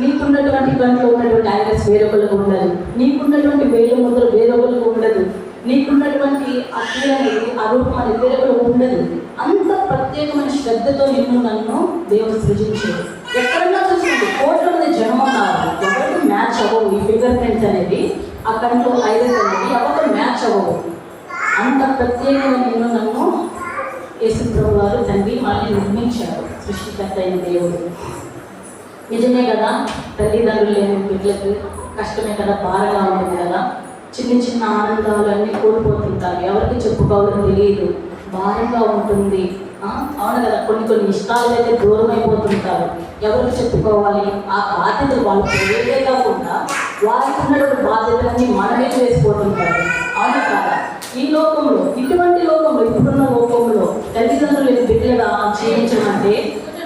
నీకున్నటువంటి కంట్లో ఉన్నటువంటి ఐరస్ వేరొకరికి ఉండదు. నీకున్నటువంటి వేలు ముద్రలు వేరొకరికి ఉండదు. నీకున్నటువంటి అగ్ని అనేది, అరూపం అనేది వేరొకరికి ఉండదు. అంత ప్రత్యేకమైన శ్రద్ధతో నిన్ను నన్ను దేవుడు సృజించాడు. ఎక్కడన్నా చూసింది కోట్ల మంది జనం ఉన్నారు, ఎవరికి మ్యాచ్ అవ్వవు. ఈ ఫింగర్ ప్రింట్స్ అనేది, ఆ కంట్లో ఐరస్ అనేది ఎవరికి మ్యాచ్ అవ్వవు. అంత ప్రత్యేకమైన నిన్ను నన్ను యేసుప్రభు వారు తండ్రి మళ్ళీ నిర్మించాడు, సృష్టికర్త అయిన దేవుడు. నిజమే కదా, తల్లిదండ్రులు లేని బిడ్డలకు కష్టమే కదా, భారంగా ఉంటుంది కదా. చిన్న చిన్న ఆనందాలు అన్నీ కోల్పోతుంటారు, ఎవరికి చెప్పుకోవాలని తెలియదు, భారంగా ఉంటుంది. అవును కదా, కొన్ని ఇష్టాలు అయితే దూరం అయిపోతుంటారు. ఎవరికి చెప్పుకోవాలి? ఆ బాధ్యతలు వాళ్ళకి తెలియదే కాకుండా వారికి ఉన్నటువంటి బాధ్యతలన్నీ మనమే వేసిపోతుంటారు. అవును కదా? ఈ లోకంలో, ఇటువంటి లోకంలో, ఇప్పుడున్న లోకంలో తల్లిదండ్రులు బిడ్డలుగా జీవించడం అంటే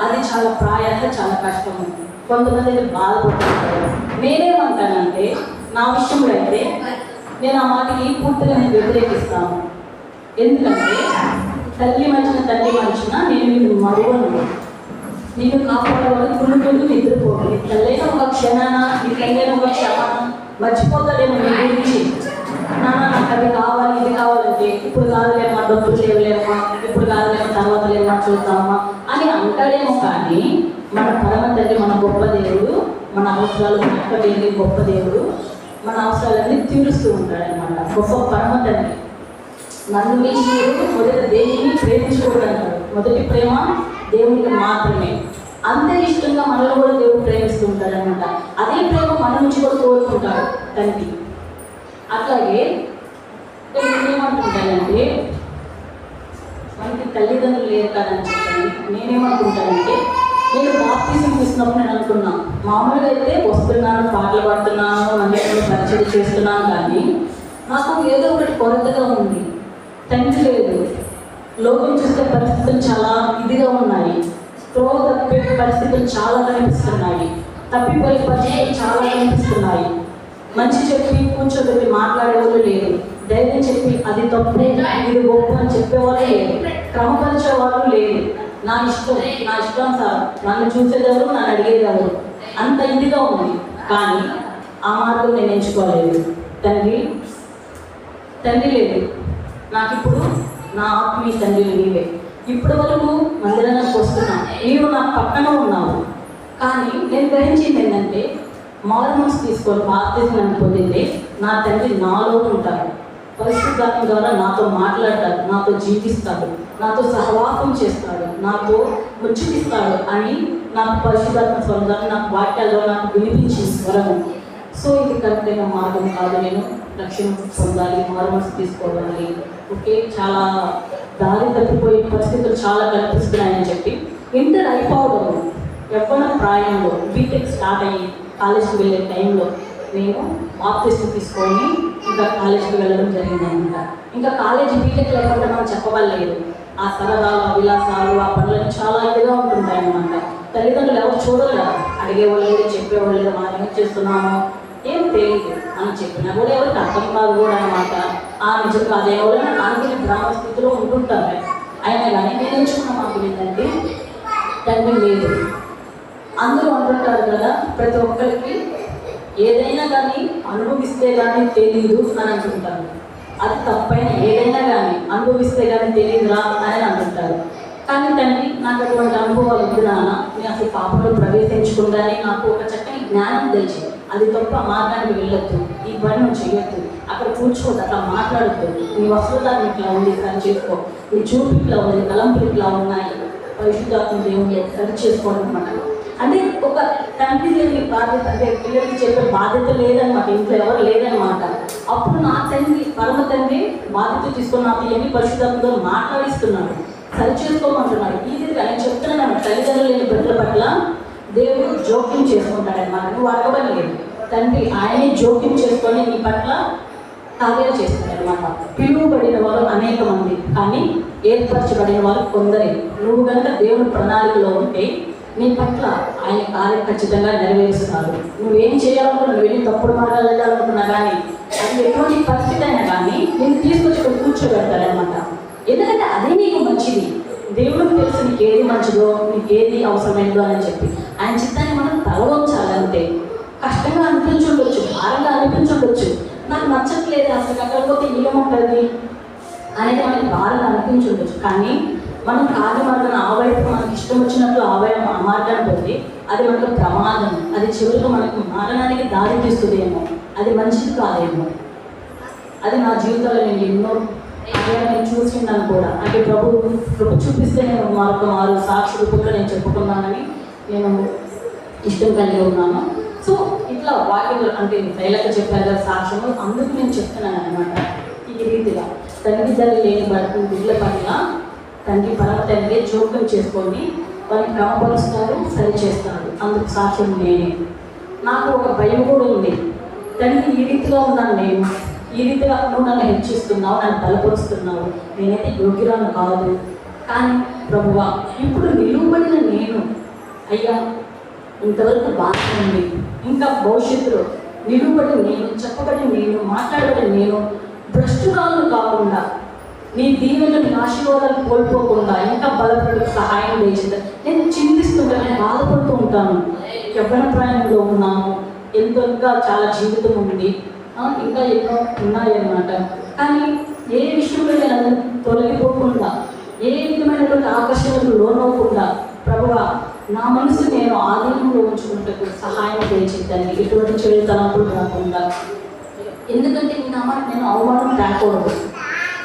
అది చాలా ప్రయాస, చాలా కష్టము. కొంతమంది బాధపడుతుంటారు. నేనేమంటానంటే, నా విషయంలో అయితే నేను ఆ మాటకి పూర్తిగా నేను వ్యతిరేకిస్తాను. ఎందుకంటే తల్లి మనిషిన తండ్రి మనిషిన నేను నిన్ను మరువను, నిన్ను కాపాడేవాడు కుళ్ళు నిద్రపోడు. నీ తల్లైన ఒక క్షణాన, నీ తల్లైన ఒక క్షణాన మర్చిపోతాడేమో నీ గురించి. నాన్న నాకు అది కావాలి, ఇది కావాలంటే ఇప్పుడు కాదులేమా, డబ్బులు లేవులేమా, ఇప్పుడు కాదులేమో, తర్వాత లేమా, చూద్దామా అని అంటాడేమో. కానీ మన పరమ తండ్రి, మన గొప్ప దేవుడు, మన అవసరాలు వెంటబడి గొప్ప దేవుడు మన అవసరాలన్నీ తీరుస్తూ ఉంటాడనమాట. గొప్ప పరమ తండ్రి. నన్ను మీరు మొదటి దేవుని ప్రేమించుకోవడం అంటాడు. మొదటి ప్రేమ దేవునికి మాత్రమే. అంతే ఇష్టంగా మనలో కూడా దేవుడు ప్రేమిస్తూ ఉంటాడు అనమాట. అదే ప్రేమ మన నుంచి కూడా కోరుకుంటాడు తండ్రి. అట్లాగే నేనేమంటుంటానంటే, మనకి తల్లిదండ్రులు లేరు కదని చెప్పండి. నేనేమనుకుంటానంటే, నేను బాప్తిజం తీసుకున్నప్పుడు నేను అనుకున్నా, మామూలుగా అయితే వస్తున్నాను, పాటలు పాడుతున్నాను, అన్నిటిలో పరిచయం చేస్తున్నాను, కానీ నాకు ఏదో ఒకటి కొరతగా ఉంది. తండ్రి లేదు. లోకం చూస్తే పరిస్థితులు చాలా ఇదిగా ఉన్నాయి. త్రోవ తప్పే పరిస్థితులు చాలా కనిపిస్తున్నాయి. తప్పిపోయే పరిస్థితులు చాలా కనిపిస్తున్నాయి. మంచి చెప్పి కూర్చోబెట్టి మాట్లాడేవాళ్ళు లేరు. ధైర్యం చెప్పి అది తప్పే, ఇది గొప్ప అని చెప్పేవాళ్ళు లేరు. క్రమపరిచే వాళ్ళు లేరు. నా ఇష్టం సార్, నన్ను చూసేదెవరు, నన్ను అడిగేదెవరు, అంత ఇదిగా ఉంది. కానీ ఆ మార్గం నేను ఎంచుకోలేదు. తండ్రి లేదు నాకు, ఇప్పుడు నా ఆత్మీయ తండ్రి నీవే. ఇప్పటి వరకు మందిరానికి వస్తున్నాను, నీవు నా పక్కన ఉన్నావు. కానీ నేను గ్రహించింది ఏంటంటే, మారుమనసు తీసుకొని బాప్తిజం పొందిందే నా తండ్రి నాలో ఉంటాడు, పరిశుద్ధాత్మ ద్వారా నాతో మాట్లాడతాడు, నాతో జీవిస్తాడు, నాతో సహవాసం చేస్తాడు, నాతో ముచ్చటిస్తాడు అని నాకు పరిశుద్ధాత్మ స్వరం నాకు వాక్యాల్లో నాకు వినిపించిన స్వరము. సో ఇది కరెక్టైన మార్గం కాదు, నేను రక్షణ పొందాలి, మారుమనసు తీసుకోవాలి. ఓకే, చాలా దారి తప్పిపోయే పరిస్థితులు చాలా కనిపిస్తున్నాయని చెప్పి ఇంటర్ అయిపోవడం యవ్వన ప్రాయంలో బీటెక్ స్టార్ట్ అయ్యి కాలేజీకి వెళ్ళే టైంలో నేను బాప్తిజం తీసుకొని ఇంకా కాలేజీకి వెళ్ళడం జరిగిందనమాట. ఇంకా కాలేజీ బీటెక్ లేకుండా మనం చెప్పవలేదు. ఆ సరదాలు, విలాసాలు, ఆ పనులన్నీ చాలా ఇదిగా ఉంటుంటాయి అన్నమాట. తల్లిదండ్రులు ఎవరు చూడరు, అడిగేవాళ్ళు లేదు, చెప్పేవాళ్ళు లేదు, మనం ఏం చేస్తున్నామో ఏం తెలియదు. మనం చెప్పినా కూడా ఎవరికి అర్థం కాదు కూడా అనమాట. ఆ నిజం కాదు, ఎవరైనా అనుకునే గ్రామ స్థితిలో ఉంటుంటారు. అయినా కానీ నేను ఎంచుకున్న మాకు ఏంటంటే తండ్రి లేదు. అందరూ అంటుంటారు కదా, ప్రతి ఒక్కరికి ఏదైనా కానీ అనుభవిస్తే కానీ తెలియదు అని అంటుంటారు. అది తప్పైన, ఏదైనా కానీ అనుభవిస్తే కానీ తెలియదురా అని అంటుంటారు. కానీ తండ్రి నాకు అటువంటి అనుభవాలు వద్దు నాన్న, నేను అసలు పాపంలో ప్రవేశించకుండానే నాకు ఒక చక్కని జ్ఞానం తెలిసి, అది తప్ప మార్గానికి వెళ్ళొద్దు, ఈ పని నువ్వు చేయొద్దు, అక్కడ కూర్చోవద్దు, అట్లా మాట్లాడద్దు, నీ వస్త్రధారణ ఇట్లా ఉంది సరి చేసుకో, నీ చూపు ఇట్లా ఉంది, తలంపులు ఇట్లా ఉన్నాయి, పరిశుద్ధాత్మ దేవుని సరి చేసుకోవడం అనమాట. అంటే ఒక తండ్రి లేని బాధ్యత, అంటే పిల్లలకి చెప్పే బాధ్యత లేదనమాట, ఇంట్లో ఎవరు లేదనమాట. అప్పుడు నా తండ్రి, పరమ తండ్రి బాధ్యత తీసుకొని నాకు ఎన్ని పరిశుద్ధాత్మతో మాట్లాడిస్తున్నాడు, సరి చేసుకోమంటున్నాడు. ఈజీగా నేను చెప్తున్నాను, తల్లిదండ్రులు లేని బిడ్డల పట్ల దేవుడు జోక్యం చేసుకుంటాడనమాట. నువ్వు అడగబడి లేదు, తండ్రి ఆయనే జోక్యం చేసుకొని నీ పట్ల కార్యాలు చేస్తాడనమాట. పిలువబడిన వారు అనేక మంది, కానీ ఏర్పరచబడిన వారు కొందరే. నువ్వు కనుక దేవుని ప్రణాళికలో ఉంటే నీ పట్ల ఆయన కార్యం ఖచ్చితంగా నెరవేరుస్తున్నారు. నువ్వేం చేయాలనుకున్నా, నువ్వు వెళ్ళి తప్పుడు మార్గాలు వెళ్ళాలనుకున్నా కానీ, అది ఎటువంటి పరిస్థితి అయినా కానీ నేను తీసుకొచ్చి ఇక్కడ కూర్చోబెడతాడనమాట. ఎందుకంటే అదే నీకు మంచిది. దేవుడికి తెలుసు నీకు ఏది మంచిదో, నీకు ఏది అవసరమైందో అని చెప్పి ఆయన చిత్తాన్ని మనం తలవంచాలంటే. కష్టంగా అనిపించుండొచ్చు, భారంగా అనిపించుండొచ్చు, నాకు నచ్చట్లేదు, అసలు కట్టకపోతే ఏముంటుంది అనేది మనకి భారంగా అనిపించుండొచ్చు. కానీ మనం కాని మార్గాన్ని ఆ వైపు మనకి ఇష్టం వచ్చినట్లు ఆ మార్గాన్ని పోతే అది మనకు ప్రమాదం, అది చివరికి మనకు మరణానికి దారి తీస్తుందేమో, అది మంచిది కాదేమో. అది నా జీవితంలో నేను ఎన్నో నేను చూసిండాను కూడా. అంటే ప్రభు చూపిస్తే నేను మారు సాక్షి రూపంలో నేను చెప్పుకున్నానని నేను ఇష్టం కలిగి ఉన్నాను. సో ఇట్లా వాక్యంలో అంటే శైలక చెప్పారు కదా సాక్ష్యము, అందుకు నేను చెప్తున్నాను అనమాట. ఈ రీతిగా తండ్రి లేని బిడ్డల పట్ల తండ్రి పరమ తండ్రి జోక్యం చేసుకొని వారిని క్రమపరుస్తారు, సరి చేస్తారు. అందుకు సాక్ష్యం నేనే. నాకు ఒక భయం కూడా ఉంది, తండ్రి ఈ రీతిగా ఉన్నాను నేను, ఈ రీతిగా నువ్వు నన్ను హెచ్చిస్తున్నావు, నన్ను బలపరుస్తున్నావు, నేనైతే యోగ్యురాను కాదు. కానీ ప్రభువా ఇప్పుడు నిలువబడిన నేను, అయ్యా ఇంతవరకు బాగా ఉంది, ఇంకా భవిష్యత్తులో నిలువబడి నేను, చెప్పబడి నేను, మాట్లాడబడి నేను భ్రష్టురాలను కాకుండా, నీ దీవెనలు, నీ ఆశీర్వాదాలు కోల్పోకుండా ఇంకా బలపడి సహాయం చేసింది. నేను చింతిస్తుంటాను, బాధపడుతూ ఉంటాను. యవ్వన ప్రాయంలో ఉన్నాను, ఎంతో ఇంకా చాలా జీవితం ఉంది, ఇంకా ఎన్నో ఉన్నాయన్నమాట. కానీ ఏ విషయంలో నేను తొలగిపోకుండా, ఏ విధమైనటువంటి ఆకర్షణకు లోనవ్వకుండా, ప్రభువా నా మనసు నేను ఆధీనంలో ఉంచుకుంటూ సహాయం చేయించిందని, ఎటువంటి చెడు తలంపులు రాకుండా. ఎందుకంటే నీ నామానికి నేను అవమానం తేకూడదు,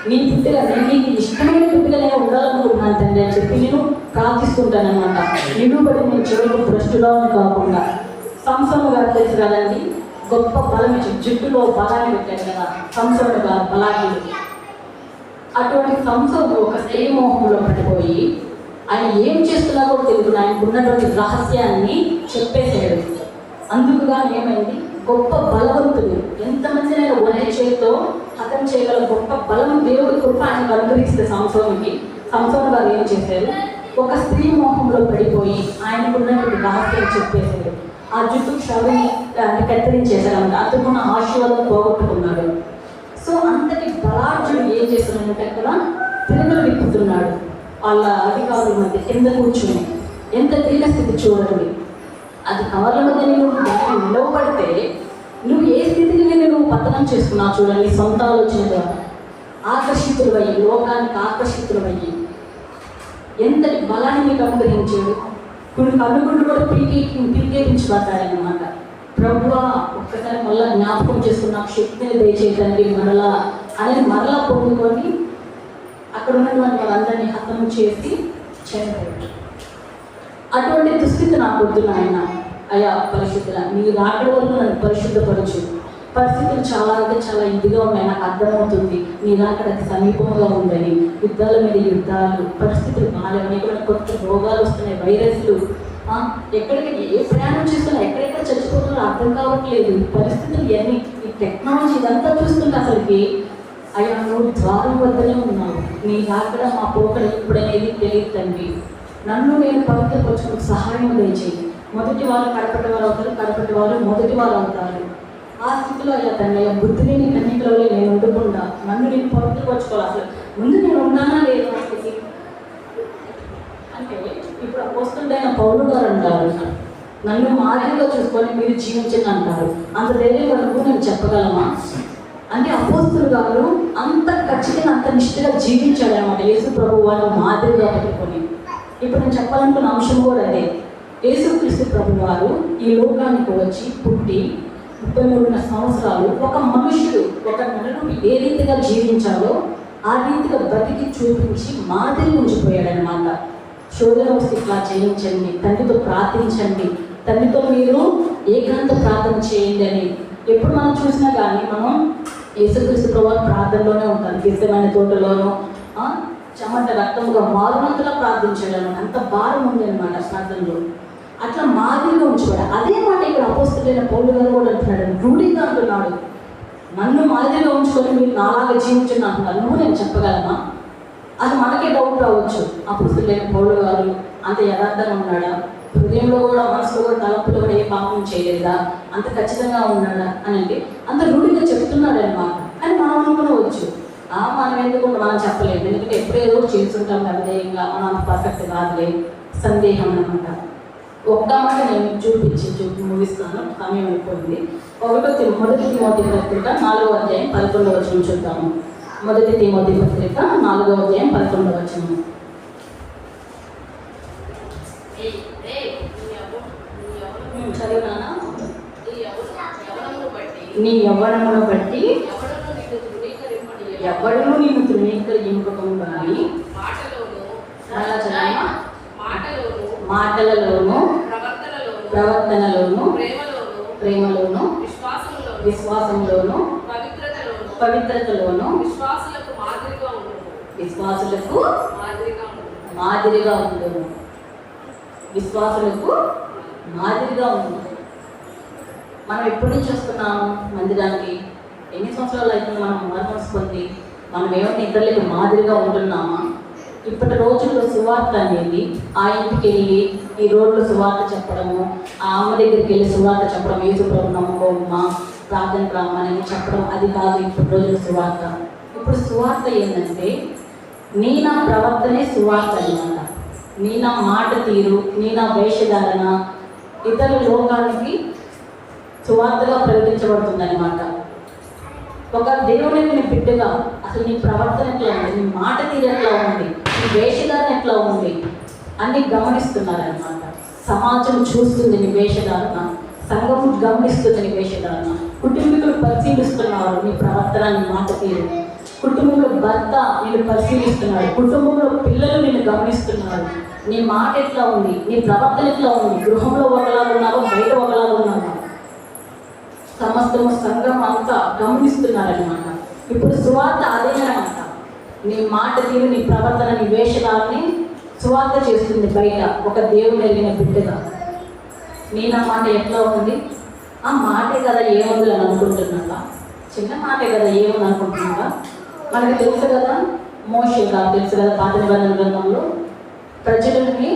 నీ బిడ్డగా నీకు ఇష్టమైన బిడ్డగా నేను ఉండాలనుకుంటున్నాను తండ్రి అని చెప్పి నేను ప్రార్థిస్తుంటాను అనమాట. నిలువబడి నేను చివరికి భ్రష్టుగా కాకుండా. సంసోను గారు తెలుసు కదండి, గొప్ప బలం ఇచ్చి జుట్టులో బలాన్ని పెట్టాడు కదా సంసోను గారు, బలాహీనుడు. అటువంటి సంసోను ఒక స్త్రీ మోహంలో పడిపోయి ఆయన ఏం చేస్తున్నారో తెలియదు, ఆయనకు ఉన్నటువంటి రహస్యాన్ని చెప్పేశాడు. అందుకుగా ఏమైంది, గొప్ప బలవంతుడు, ఎంతమంది నేను ఒంటి చేతితో హతం చేయగల గొప్ప బలం దేవుడి కృప ఆయనకు అనుగ్రహిస్తే సంసోనుకి. సంసోను గారు ఏం చేశారు, ఒక స్త్రీ మోహంలో పడిపోయి ఆయనకు ఉన్నటువంటి రహస్యం చెప్పేశాడు. ఆ జుట్టు క్షవని కత్తిరించేశారంట, అతను ఆశీర్వాదం పోగొట్టుకున్నాడు. సో అంతటి బలార్జుడు ఏం చేస్తున్నాడంటే అక్కడ తిరుగులు విప్పుతున్నాడు. వాళ్ళ అధికారుల మధ్య కింద కూర్చుని ఎంత దీనస్థితి చూడండి. అది కవర్ల మధ్య నువ్వు నిలవబడితే నువ్వు ఏ స్థితికి నువ్వు పతనం చేసుకున్నావు చూడండి. సొంత ఆలోచన ద్వారా ఆకర్షితులయ్యి, లోకానికి ఆకర్షితులయ్యి ఎంతటి బలాన్ని మీకు అనుగ్రహించాడు. కొన్ని కన్నుగుండు కూడా పిలికేపించబడ్డాడనమాట. ప్రభువా ఒక్కసారి మళ్ళా జ్ఞాపకం చేసుకున్న శక్తిని దయచేయండి మరలా అనేది మరలా పొందుకొని అక్కడ ఉన్నటువంటి వాళ్ళందరినీ హతము చేసి చనిపోయాడు. అటువంటి దుస్థితి నాకు వద్దు నాయన. అయ్యా పరిశుద్ధుల నీ రాకడ వరకు నన్ను పరిశుద్ధపరచు. పరిస్థితులు చాలా అంటే చాలా ఇదిగా ఉన్నాయి, నాకు అర్థమవుతుంది. నీ రాకడ సమీపంగా ఉందని. యుద్ధాల మీద యుద్ధాలు, పరిస్థితులు బాగాలేవని, కొత్త రోగాలు వస్తున్నాయి, వైరస్లు, ఎక్కడికి ఏ ప్రయాణం చేస్తున్నా ఎక్కడెక్కడ చచ్చిపోతున్నా అర్థం కావట్లేదు. పరిస్థితులు ఇవన్నీ ఈ టెక్నాలజీ ఇదంతా చూస్తుంటే అసలుకి అయ్యా నువ్వు ద్వారం వద్దనే ఉన్నావు. నీ రాకడ మా పోకడ ఎప్పుడనేది తెలియదు తండ్రి. నన్ను నేను పవిత్రపరచుకు సహాయం దయచేయి. మొదటి వారు కడపటి వారు అవుతారు, కడపటి వారు మొదటి వారు అవుతారు. ఆ స్థితిలో అయ్యా తండ్రి బుద్ధి లేని కన్నికలలో నేను ఉండకుండా నన్ను నేను పవిత్రపరచుకోవాలి. అసలు ముందు నేను ఉన్నానా లేదు ఆ స్థితి అంటే ఇప్పుడు అపోస్తలుడైన పౌలు గారు అంటారు, నన్ను మాదిరిగా చూసుకొని మీరు జీవించండి అంటారు. అంత ధైర్యం వరకు నేను చెప్పగలమా అంటే అపోస్తలు గారు అంత ఖచ్చితంగా అంత నిష్ఠగా జీవించాడు అనమాట. యేసు ప్రభు వారు మాదిరిగా పెట్టుకొని. ఇప్పుడు నేను చెప్పాలనుకున్న అంశం కూడా అదే. యేసుక్రీస్తు ప్రభు వారు ఈ లోకానికి వచ్చి పుట్టి 33 సంవత్సరాలు ఒక మనుషుడు ఒక నరుడు ఏ రీతిగా జీవించాలో ఆ రీతిగా బతికి చూపించి మాదిరి ఉంచిపోయాడనమాట. శోధన వస్తే ఇట్లా చేయించండి, తండ్రితో ప్రార్థించండి, తండ్రితో మీరు ఏకాంత ప్రార్థన చేయండి అని ఎప్పుడు మనం చూసినా కానీ మనం యేసుక్రీస్తు ప్రభువు ప్రార్థనలోనే ఉంటాం. గెత్సేమనే తోటలోనూ చెమట రక్తముగా మారునంతలా ప్రార్థించాడు అనమాట. అంత భారం ఉంది అనమాట ప్రార్థనలో. అట్లా మాదిరిగా ఉంచుకోడు. అదే మాట ఇక్కడ అపోస్తలుడైన పౌలు గారు కూడా అంటున్నాడు, రూఢిగా అంటున్నాడు. నన్ను మాదిరిగా ఉంచుకొని మీరు నాలాగా జీవించండి అంటున్నారు. నువ్వు నేను చెప్పగలమా? అది మనకే డౌట్ రావచ్చు. అపోస్తలుడైన పౌలు గారు అంత యథార్థంగా ఉన్నాడా? హృదయంలో కూడా మనసులో కూడా తలపులో కూడా ఏ పాపం చేయలేదా? అంత ఖచ్చితంగా ఉన్నాడా అని అంటే అంత రూఢిగా చెప్తున్నాడు అనమాట. అని మనం అనుకోవచ్చు, మనం ఎందుకు మనం చెప్పలేము, ఎందుకంటే ఎప్పుడేదో చేస్తుంటాం అవిధేయంగా, మనం అంత పర్ఫెక్ట్ కాదులే, సందేహం అనమాట. ఒక్క మాట నేను ముగిస్తాను, సమయం అయిపోయింది. మొదటి తిమోతి పత్రిక 4వ అధ్యాయం 11వ వచనం చూద్దాము. మొదటి తిమోతి పత్రిక 4వ అధ్యాయం 11వ వచనం. చదివినానా? నీ యవ్వనమును బట్టి ఎవడను నిన్ను తృణీకరింపకము కానీ మాటలలోను ప్రవర్తనలోను ప్రేమలోను విశ్వాసంలోను పవిత్రతలోను విశ్వాసులకు మాదిరిగా ఉండును. విశ్వాసులకు మాదిరిగా ఉండును. మనం ఎప్పటి నుంచి వస్తున్నాము మందిరానికి? ఎన్ని సంవత్సరాలు అవుతుంది మనం మార్మల్స్ పొంది? మనం ఏమైనా ఇతరులకు మాదిరిగా ఉంటున్నామా? ఇప్పటి రోజుల్లో సువార్త అనేది ఆ ఇంటికి వెళ్ళి ఈ రోడ్లో సువార్త చెప్పడము, ఆ అమ్మ దగ్గరికి వెళ్ళి సువార్త చెప్పడం, యేసుప్రభు నమ్ముకోమ్మా ప్రార్థన రామని చెప్పడం, అది కాదు ఇప్పటి రోజుల సువార్త. ఇప్పుడు సువార్త ఏంటంటే నీ నా ప్రవర్తనే సువార్త అన్నమాట. నీ నా మాట తీరు, నీ నా వేషధారణ ఇతర లోకానికి సువార్తగా ప్రకటించబడుతుంది అనమాట. ఒక దేవుని బిడ్డగా అసలు నీ ప్రవర్తన ఎట్లా ఉంది, నీ మాట తీరు ఎట్లా ఉంది, నీ వేషధారణ ఎట్లా ఉంది అన్ని గమనిస్తున్నారనమాట. సమాజం చూస్తుంది నీ వేషధారణ, సంఘం గమనిస్తుంది నీ వేషధారణ, కుటుంబీకులు పరిశీలిస్తున్నారు నీ ప్రవర్తన, నీ మాట తీరు, కుటుంబంలో భర్త నేను పరిశీలిస్తున్నాడు, కుటుంబంలో పిల్లలు నిన్ను గమనిస్తున్నారు. నీ మాట ఎట్లా ఉంది, నీ ప్రవర్తన ఎట్లా ఉంది, గృహంలో ఒకలాగా ఉన్నావో బయట ఒకలాగా ఉన్నావో సమస్తము సంఘం అంతా గమనిస్తున్నారనమాట. ఇప్పుడు సువార్త అదేనమాట. నీ మాట తీరు, నీ ప్రవర్తన, నీ వేషధారని సువార్త చేస్తుంది బయట ఒక దేవుని వెళ్ళిన బిడ్డగా. నీ నా మాట ఎట్లా ఉంది? ఆ మాటే కదా ఏముంది అని అనుకుంటున్నావా? చిన్న మాటే కదా ఏముంది అనుకుంటున్నావా? మనకు తెలుసు కదా, మోషే గారు తెలుసు కదా, పాత నిబంధన గ్రంథంలో ప్రజలని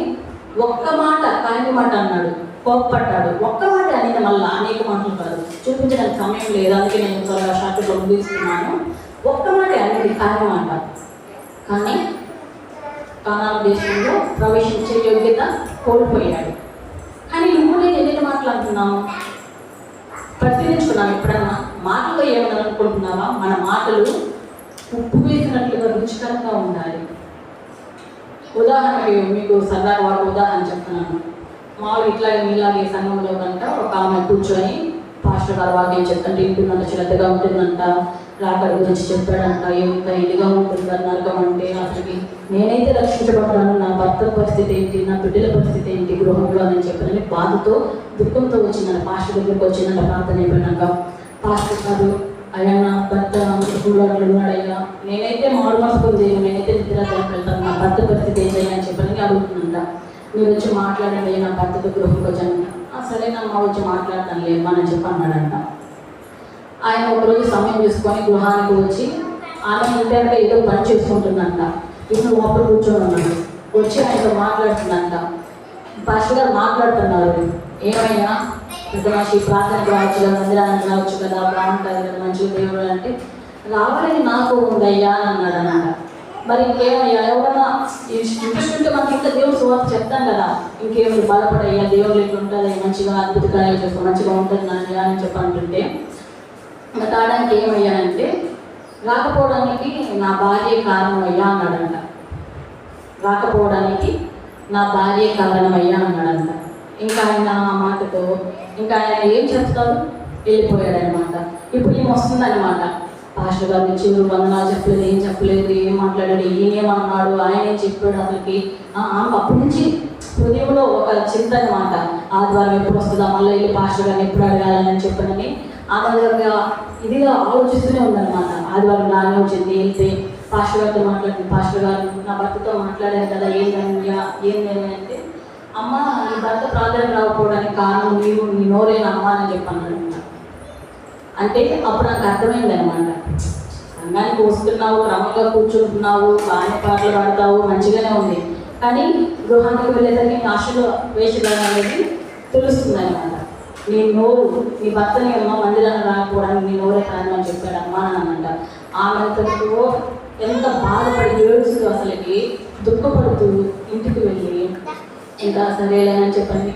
ఒక్క మాట కాని మాట అన్నాడు, కోప్పడ్డాడు. ఒక్క మాట అనేది మళ్ళీ అనేక మాటలు కాదు, చూపించడానికి సమయం లేదు, అందుకే నేను త్వరగా షార్ట్గా ముగిస్తున్నాను. ఒక్క మాట అనేది కాని మాట. కానీ కానాను దేశంలో ప్రవేశించే యోగ్యత కోల్పోయాడు. కానీ నువ్వు నేను ఎన్ని మాట్లాడుతున్నావు పరిశీలించుకున్నావు ఎప్పుడన్నా? మాటల్లో ఏమన్నా అనుకుంటున్నావా? మన మాటలు ఉప్పు వేసినట్లుగా రుచికరంగా ఉండాలి. ఉదాహరణకి మీకు సరదాగా ఒక ఉదాహరణ చెప్తున్నాను. మామూలు ఇట్లాగే మీలాగే సంఘంలో కంట ఒక ఆమె కూర్చొని పాస్టర్ గారు వాక్యం చెప్తుంటే ఇంటుందంట, శ్రద్ధగా ఉంటుందంట, రాకడ గురించి చెప్పాడంట, ఎంత ఇదిగా ఉంటుంది నరకం అంటే. అసలుకి నేనైతే రక్షించబడ్డాను, నా భర్త పరిస్థితి ఏంటి, నా బిడ్డల పరిస్థితి ఏంటి గృహంలో అని చెప్పానని బాధతో దుఃఖంతో వచ్చిందంట. పాస్టర్ దగ్గరికి వచ్చిందంట ప్రార్థన అయిపోయినాక. పాస్టర్ గారు అయ్యా నా భర్త స్కూల్లో ఉన్నాడయ్యా, నేనైతే మారు మనసుకొని చేయను, నేనైతే నిద్రాజానికి వెళ్తాను, నా భర్త పరిస్థితి ఏంటయ్యా అని చెప్పని అడుగుతుందంట. మీరు వచ్చి మాట్లాడండి, నా భర్తతో గృహంకి వచ్చాను. సరేనమ్మా వచ్చి మాట్లాడతాను లేమ్మా అని చెప్పి అన్నాడంట. ఆయన ఒకరోజు సమయం చూసుకొని గృహానికి వచ్చి ఆమె ఇంటర్గా ఏదో పని చేసుకుంటుందంట. ఇప్పుడు లోపల కూర్చొని ఉన్నాడు. వచ్చి ఆయనతో మాట్లాడుతుందంట. పాస్టర్ గారు మాట్లాడుతున్నారు, ఏమయ్యా మనిషి ప్రార్థనకు రావచ్చు కదా, మందిరానికి రావచ్చు కదా, బాగుంటుంది కదా, మంచిగా దేవుడు అంటే రావాలని నాకు ఉందయ్యా అని అన్నాడు అన్నమాట. మరి ఇంకేమయ్యా ఎవరన్నా ఇంట్రెస్ట్ ఉంటే మనకి ఇంకా దేవుడు సువార్త చెప్తాం కదా, ఇంకేమి బాధపడయ్యా దేవుడు ఇట్లా ఉంటుంది మంచిగా అద్భుత కార్యాలు చేసుకో మంచిగా ఉంటుంది నాన్నయ్యా అని చెప్పి అంటుంటే తాడానికి ఏమయ్యానంటే రాకపోవడానికి నా భార్య కారణమయ్యా అన్నాడంట. రాకపోవడానికి నా భార్య కారణమయ్యా అన్నాడంట. ఇంకా ఆయన ఆ మాటతో ఇంకా ఆయన ఏం చెప్తాడు, వెళ్ళిపోయాడనమాట. ఇప్పుడు ఈమె వస్తుందన్నమాట. పాస్టర్ గారు చివరు వందనాలు చెప్పలేదు, ఏం చెప్పలేదు, ఏం మాట్లాడాడు, ఈయనేమన్నాడు, ఆయన ఏం చెప్పాడు అసలుకి. అప్పటి నుంచి హృదయంలో ఒక చింత అనమాట. ఆదివారం ఎప్పుడు వస్తుందా, మళ్ళీ వెళ్ళి పాస్టర్ గారిని ఎప్పుడు అడగాలని చెప్పనని ఆమె ఇదిగా ఆలోచిస్తూనే ఉందన్నమాట. ఆదివారం నానే వచ్చింది, వెళ్తే పాస్టర్ గారితో మాట్లాడుతుంది. పాస్టర్ గారు నా భర్తతో మాట్లాడాను కదా, ఏంటయ్యా అంటే అమ్మ నీ భర్త ప్రార్థన రాకపోవడానికి కారణం నీవు, నీ నోరేనా అమ్మ అని చెప్పన్నాడు. అంటే అప్పుడు నాకు అర్థమైంది అనమాట. సంఘానికి వస్తున్నావు, క్రమంగా కూర్చుంటున్నావు, బాగానే పాటలు పాడతావు, మంచిగానే ఉంది. కానీ గృహానికి వెళ్ళేసరికి ఆశలో వేషధారణ అనేది తెలుస్తుంది అనమాట. నీ నోరు నీ భర్తని అమ్మ మందిరాన్ని రాకపోవడానికి నీ నోరే కారణం అని చెప్పాడు అమ్మా అని అనంట. ఆమెతో ఎంత బాధపడి ఏడుస్తూ అసలుకి దుఃఖపడుతూ ఇంటికి వెళ్ళి ఇంకా సరేలేనని చెప్పని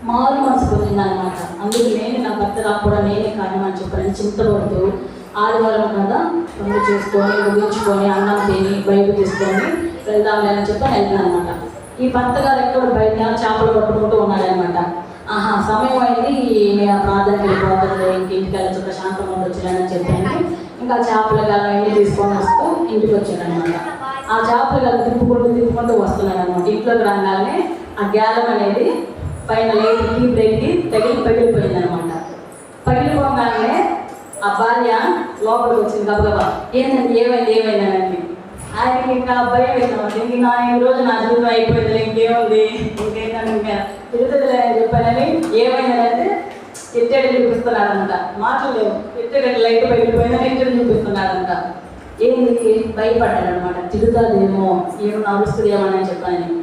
మారు మనసు పొందిందనమాట. అందుకు నేనే నా భర్త రాకపోవడం నేనే కారణం అని చెప్పని చింతపడుతూ ఆదివారం కదా పనులు చేసుకొని ముగించుకొని అన్నం తిని బయట తీసుకొని వెళ్దాంలే అని చెప్పని వెళ్తాను అనమాట. ఈ భర్త గారు ఎక్కడ బయట చేపలు పట్టుకుంటూ ఉన్నాడనమాట. సమయం అయింది, నేను ప్రార్థనకి వెళ్ళిపోతుంది, ఇంటికి వెళ్ళచ్చు ప్రశాంతంగా ఉండొచ్చానని చెప్పాను. ఇంకా చేపల గాలం అన్నీ తీసుకొని వస్తూ ఇంటికి వచ్చాడనమాట. ఆ చేపల గాలం తిప్పుకుంటూ వస్తున్నాడు అనమాట. ఇంట్లోకి రాగానే ఆ గ్యాలం అనేది పైన లేటికి బ్రేక్కి పగిలిపోయింది అనమాట. పగిలిపోగానే ఆ భార్య లోపలికి వచ్చింది గబగబా. ఏంటంటే ఏమైందని ఆయనకి ఇంకా భయం వేసినమాట. ఇంక ఈరోజు నా జీవితం అయిపోయింది, ఇంకేముంది, ఇంకేంటని ఇంకా తిరుగుతుందిలే అని చెప్పానని ఏమైందంటే ఎట్టేడు చూపిస్తున్నాడంట. మాటలు లేవు, ఎట్టేడు లైట్ పగిలిపోయిందని ఎట్టేడు చూపిస్తున్నాడంట. ఏంటి భయపడ్డాడు అనమాట. తిరుగుతుందేమో, ఏమన్నా అరుస్తుందేమో అని చెప్పానని.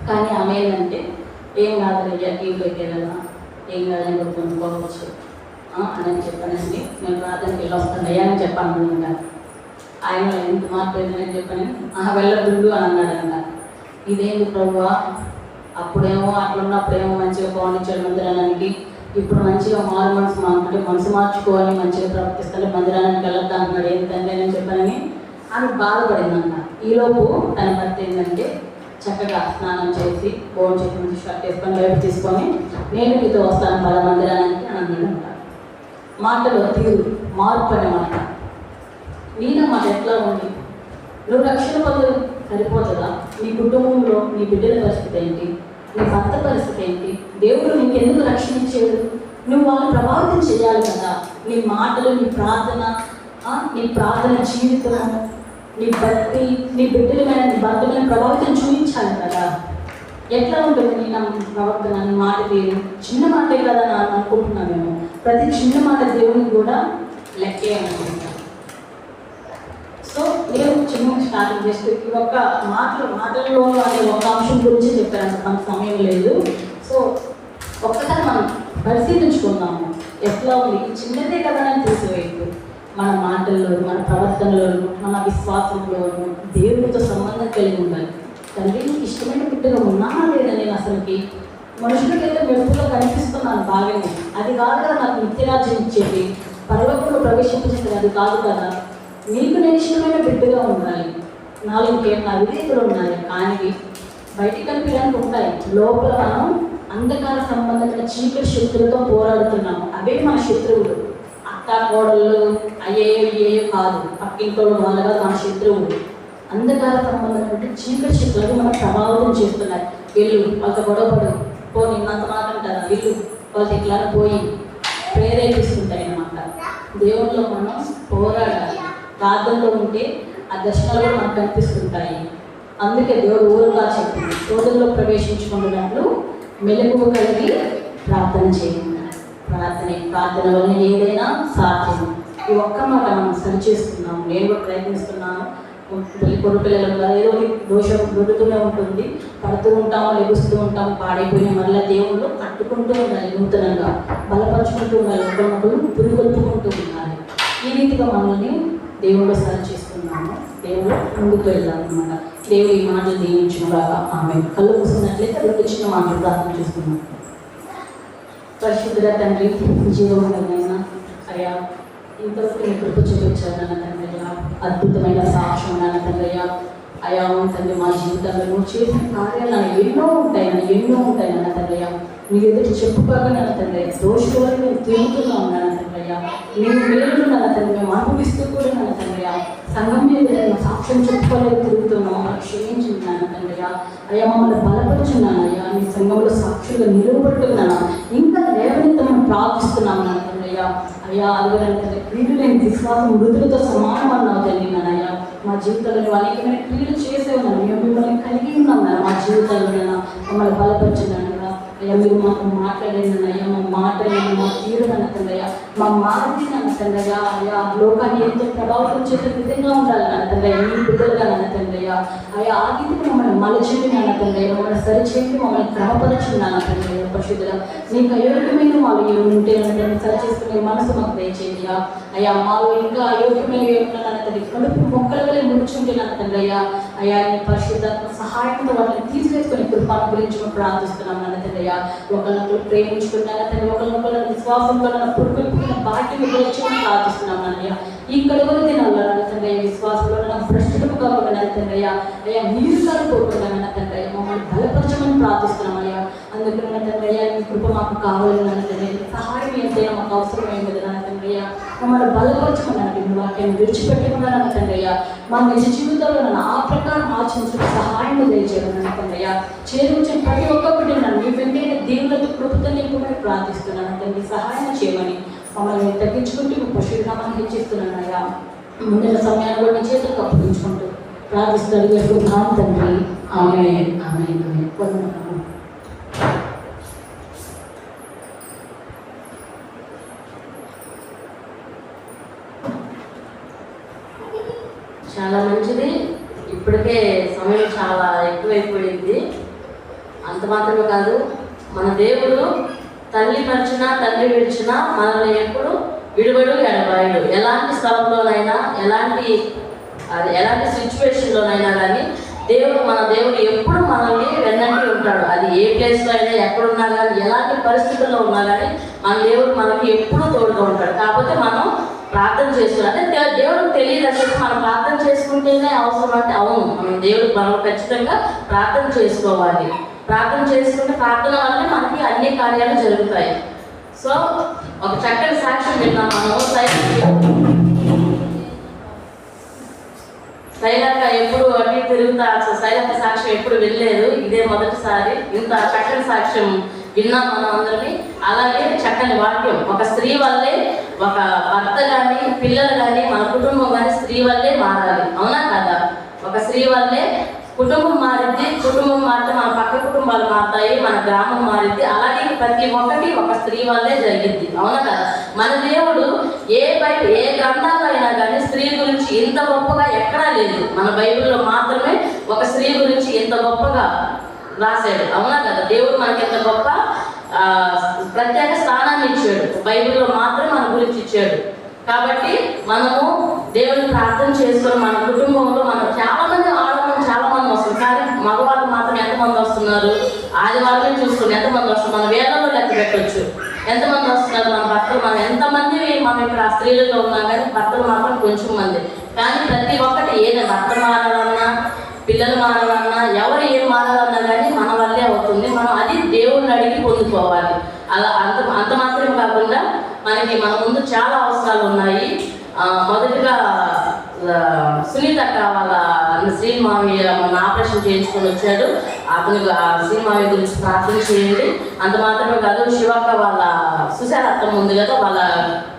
కానీ ఆమె ఏంటంటే ఏం కాదులే టీవీలోకి వెళ్ళాలా, ఏం కాదని కొనుక్కోవచ్చు అని చెప్పానండి. నేను ప్రార్థనకి వెళ్ళి వస్తాను అయ్యా అని చెప్పాను. ఇంకా ఆయన ఎంత మార్పు అయిందని చెప్పని వెళ్ళదుండు అని అన్నాడంట. ఇదేంటి ప్రభువా, అప్పుడేమో అట్లా ఉన్నప్పుడేమో మంచిగా బాగుండించాడు మందిరానికి, ఇప్పుడు మంచిగా మారు మనసు అంటే మనసు మార్చుకోవాలి, మంచిగా ప్రవర్తిస్తాను, మందిరానికి వెళ్ళొద్దా అంటున్నాడు. ఏంటంటే నేను చెప్పానని ఆమె బాధపడిందంట. ఈలోపు తన భర్త ఏంటంటే చక్కగా స్నానం చేసి బోన్ చేసి మంచి షర్ట్ వేసుకొని బయట తీసుకొని నేను మీతో వస్తాను పద మందిరానికి అని అన్నాడంట. మాటలో తీరు మార్పు అనమాట. మాట ఎట్లా ఉంది? నువ్వు రక్షణ పొందు సరిపోతుందా? నీ కుటుంబంలో నీ బిడ్డల పరిస్థితి ఏంటి, నీ భర్త పరిస్థితి ఏంటి, దేవుడు నీకు ఎందుకు రక్షణ ఇచ్చాడు? నువ్వు వాళ్ళని ప్రభావితం చేయాలి కదా. నీ మాటలు, నీ ప్రార్థన జీవితం, నీ భక్తి, నీ బిడ్డల మీద నీ భర్త మీద ప్రభావితం చూపించాలి కదా. ఎట్లా ఉంటుంది నీ ప్రవర్తన, నీ మాట తీరు? చిన్న మాటే కదా అని అనుకుంటున్నామేమో. ప్రతి చిన్న మాట దేవునికి కూడా లెక్కే అనుకుంటాను. సో నేను చిన్న స్టార్టింగ్ చేస్తే ఒక మాటల్లో అనే ఒక అంశం గురించి చెప్పాను, మనకు సమయం లేదు. సో ఒక్కసారి మనం పరిశీలించుకుందాము ఎట్లా ఉంది. చిన్నదే కదా అని తీసివేయద్దు. మన మాటల్లోనూ, మన ప్రవర్తనలోనూ, మన విశ్వాసంలోనూ దేవుడితో సంబంధం కలిగి ఉండాలి. తండ్రి నీకు ఇష్టమైన బిడ్డగా ఉన్నానా లేదా నేను అసలుకి మనుషులకైతే మెరుపుగా కనిపిస్తున్నాను బాగానే, అది కాదు కదా నాకు నిత్యరాజ్యం ఇచ్చేది, పరలోకంలో ప్రవేశించేది అది కాదు కదా. నీకు నేను ఇష్టమైన బిడ్డగా ఉండాలి, నాలో ఇంకేం అవిధేతలు ఉన్నాయి కానీ బయటికి కనిపించడానికి ఉంటాయి, లోపల మనం అంధకార సంబంధమైన చీకటి శక్తులతో పోరాడుతున్నాము. అవే మన శత్రువులు. అత్త కోడళ్ళు అయ్యేయో కాదు, పక్కింటోళ్ళు వాళ్ళగా మన శత్రువులు. అంధకార సంబంధమైన చీకటి శక్తులు మనం ప్రభావితం చేస్తున్నాయి. వీళ్ళు వాళ్ళతో గొడవపడు పోనీ అంత మాట్లాడతారు, వీళ్ళు వాళ్ళకి ఎట్లా పోయి ప్రేరేపిస్తుంటాయి అన్నమాట. దేవుళ్ళలో మనం పోరాడాలి, ప్రార్థనలో ఉంటే ఆ దర్శనాలు కూడా మనకు కనిపిస్తుంటాయి. అందుకే దేవుడు ఊరుగా చెప్పింది, శోధనలో ప్రవేశించుకున్నట్లు మెలకువ కలిగి ప్రార్థన చేయండి. ప్రార్థన వల్ల ఏదైనా సాధ్యం. ఈ ఒక్క మాట మనం సరి చేసుకున్నాము. నేను కూడా ప్రయత్నిస్తున్నాను. పిల్లలు ఏదో దోషం దొరుకుతూనే ఉంటుంది, పడుతూ ఉంటాము, లెగుస్తూ ఉంటాము, పాడైపోయిన మళ్ళీ దేవుళ్ళు కట్టుకుంటూ ఉండాలి, నూతనంగా బలపరుచుకుంటూ ఉండాలి, ఒకరినొకరు పురుగొల్పుకుంటూ ఉండాలి. ఈ రీతిగా మనల్ని దేవుడు సరి చేసుకున్నాము. దేవుడు ముందుకు వెళ్ళాలన్నమాట. దేవుడు ఈ మాటలు దీవించుగాక. ఆమె కళ్ళు కూర్చున్నట్లయితే అక్కడికి చిన్న మాటలు ప్రార్థన చేసుకున్నాం. పరిశుద్ధుడ తండ్రి, జీవమైనా అయ్యా ఇంతవరకు నీ కృప చూపించారు నాన్న తండ్రి. అద్భుతమైన సాక్ష్యం నాన్న తండ్రి. అయా తండ్రి, మా జీవితంలో నువ్వు చేసిన కార్యాలు ఎన్నో ఉంటాయి నాన్న తండ్రి. నీ ఎదుటి చెప్పుకోగా నాన్న తండ్రి, దోషులని మేము తిరుగుతూనే ఉన్నాను తండ్రి. నేను మేలు నాన్న తండ్రి, మేము అనుభవిస్తూ కూడా నాన్న తండ్రి, సంఘం మీద సాక్ష్యం చెప్పుకోలేదు తిరుగుతున్నాం. క్షమించింది నాన్న తండ్రి. అయ్యా మమ్మల్ని బలపరుచున్నానయ్యా, నీ సంఘంలో సాక్షులుగా నిలువబట్టుకున్నాను, ఇంకా లేవనెత్తమని ప్రార్థిస్తున్నాము నాన్న తండ్రి. అయ్యా అదిగంటే క్రియలు లేని విశ్వాసం మృతులతో సమానం అన్నావు తండ్రి. నాన్నయ్యా మా జీవితంలో అనేకమైన క్రియలు చేసే ఉన్నాను, మేము మిమ్మల్ని కలిగి ఉన్నాం నాన్న. మా జీవితంలో మమ్మల్ని బలపరిచినాను. అయ్యా మీరు మాకు మాట్లాడేది అయ్యా, మా మాటలు మా తీరు అన్నయ్యా, మా మార్గం అన్నయ్యా. అయ్యా లోకాన్ని ఎంతో ప్రభావితం చేసే విధంగా ఉండాలి అన్నయ్య, మీ బిడ్డలుగా అన్నయ్యా. అయ్యా ఆ రీతికి మమ్మల్ని మలచేయండి అన్నయ్య, మమ్మల్ని సరిచేయండి, మమ్మల్ని క్రమపరచండి అన్నయ్య. పరిశుద్ధుల నీకు అయోగ్యమైన వాళ్ళు ఏమి ఉంటే అన్నట్టు సరి చేసుకునే మనసు మాకు దయచేయండి. అయ్యా మాలో ఇంకా అయోగ్యమైన ఏమన్నా కడుపు మొక్కలు వల్ల ముడుచుంటే అన్నయ్యా. అయ్యా నీ పరిశుద్ధాత్మ సహాయంతో వాటిని తీసివేసుకుని కృపను గురించి మేము ప్రార్థిస్తున్నాం అన్నయ్య. ఒకరినొకరు ప్రేమించుకున్నాను తండ్రి, ఒకరినొకరు విశ్వాసంతో పురుగొల్పుకున్న భాగ్యం గురించి ప్రార్థిస్తున్నాం అన్నయ్య. ఈ కడుగులు తినాలి తండ్రి, విశ్వాసంలో నాకు భ్రష్టులు కాకుండా తండ్రి. అయ్యా నీరు కాలుకోకుండా తండ్రి, మమ్మల్ని బలపరచమని ప్రార్థిస్తున్నాం అయ్యా. అందుకని తండ్రి నీ కృప మాకు కావాలని తండ్రి, సహాయం ఎంతైనా మాకు అవసరమైంది కదా తండ్రి. మమ్మల్ని బలపరచమని మీ వాక్యాన్ని విడిచిపెట్టకుండా తండ్రి, మా నిజ జీవితంలో నన్ను ఆ ప్రకారం ఆచరించిన సహాయం దయచేయమని తండ్రి. చేరువచ్చిన ప్రతి ఒక్కటి నన్ను మీ వెంటనే దేవులతో కృపతో నింపమని ప్రార్థిస్తున్నాను తండ్రి. సహాయం చేయమని మమ్మల్ని తగ్గించుకుంటూ పశునామాన్ని హెచ్చిస్తున్నాను అయ్యా. ముందున్న సమయాన్ని కూడా నీ చేతులకు అప్పగించుకుంటూ ప్రార్థిస్తున్నాను తండ్రి. ఆమేన్ ఆమేన్ ఆమేన్. చాలా మంచిది. ఇప్పటికే సమయం చాలా ఎక్కువైపోయింది. అంత మాత్రమే కాదు, మన దేవుడు తల్లి మరిచినా తండ్రి విడిచినా మనల్ని ఎప్పుడు విడువడు ఎడబాయడు. ఎలాంటి స్థలంలోనైనా ఎలాంటి సిచ్యువేషన్లోనైనా కానీ మన దేవుడు ఎప్పుడు మనల్ని వెన్నంటి ఉంటాడు. అది ఏ ప్లేస్లో అయినా ఎక్కడున్నా కానీ ఎలాంటి పరిస్థితుల్లో ఉన్నా కానీ మన దేవుడు మనకి ఎప్పుడూ తోడుగా ఉంటాడు. కాకపోతే మనం ప్రార్థన చేస్తున్నాం అంటే దేవుడికి తెలియదు అసలు మనం ప్రార్థన చేసుకుంటేనే అవసరం అంటే అవును, మనం ఖచ్చితంగా ప్రార్థన చేసుకోవాలి. ప్రార్థన చేసుకుంటే ప్రార్థన వల్లే మనకి అన్ని కార్యాలు జరుగుతాయి. సో ఒక చక్కని సాక్ష్యం విన్నాం మనం. శైలక్క ఎప్పుడు అన్ని తిరుగుతా, శైలక్క సాక్ష్యం ఎప్పుడు వెళ్ళలేదు, ఇదే మొదటిసారి ఇంత చక్కని సాక్ష్యం విన్నాం మనం అందరినీ. అలాగే చక్కని వాక్యం, ఒక స్త్రీ వల్లే ఒక భర్త కానీ పిల్లలు కానీ మన కుటుంబం కానీ స్త్రీ వల్లే మారాలి, అవునా కదా? ఒక స్త్రీ వల్లే కుటుంబం మారింది, కుటుంబం మారితే మన పక్క కుటుంబాలు మారుతాయి, మన గ్రామం మారింది. అలాగే ప్రతి ఒక్కటి ఒక స్త్రీ వల్లే జరిగింది, అవునా కదా? మన దేవుడు ఏ గ్రంథాల్లో అయినా కానీ స్త్రీ గురించి ఇంత గొప్పగా ఎక్కడా లేదు. మన బైబిల్లో మాత్రమే ఒక స్త్రీ గురించి ఇంత గొప్పగా రాశాడు, అవునా కదా? దేవుడు మనకి ఎంత గొప్ప ప్రత్యేక స్థానాన్ని ఇచ్చాడు, బైబిల్లో మాత్రమే మన గురించి ఇచ్చాడు. కాబట్టి మనము దేవుని ప్రార్థన చేసుకొని మన కుటుంబంలో మనం చాలా మంది వస్తుంది, కానీ మగవాళ్ళు మాత్రం ఎంతమంది వస్తున్నారు? ఆదివారమే చూసుకుని ఎంతమంది వస్తున్నారు మన వేలలో లెక్క పెట్టవచ్చు. ఎంతమంది వస్తున్నారు మన భర్తలు? మనం ఎంతమంది మనం ఇక్కడ ఆ స్త్రీలుగా ఉన్నాం, కానీ భర్తలు మాత్రం కొంచెం మంది. కానీ ప్రతి ఒక్కటి ఏదైనా భర్త మారాలన్నా, పిల్లలు మారాలన్నా, ఎవరు ఏం మారాలన్నా కానీ మన వల్లే అవుతుంది. మనం అది దేవుణ్ణి అడిగి పొందుకోవాలి. అలా అంత మాత్రమే కాకుండా మనకి మన ముందు చాలా అవసరాలు ఉన్నాయి. మొదటిగా సునీత వాళ్ళ శ్రీమావయ్య మన ఆపరేషన్ చేయించుకొని వచ్చాడు. అతనికి శ్రీమావయ్య గురించి ప్రార్థన చేయండి. అంత మాత్రమే కాదు, శివక్క వాళ్ళ సుశారత్వం ఉంది కదా, వాళ్ళ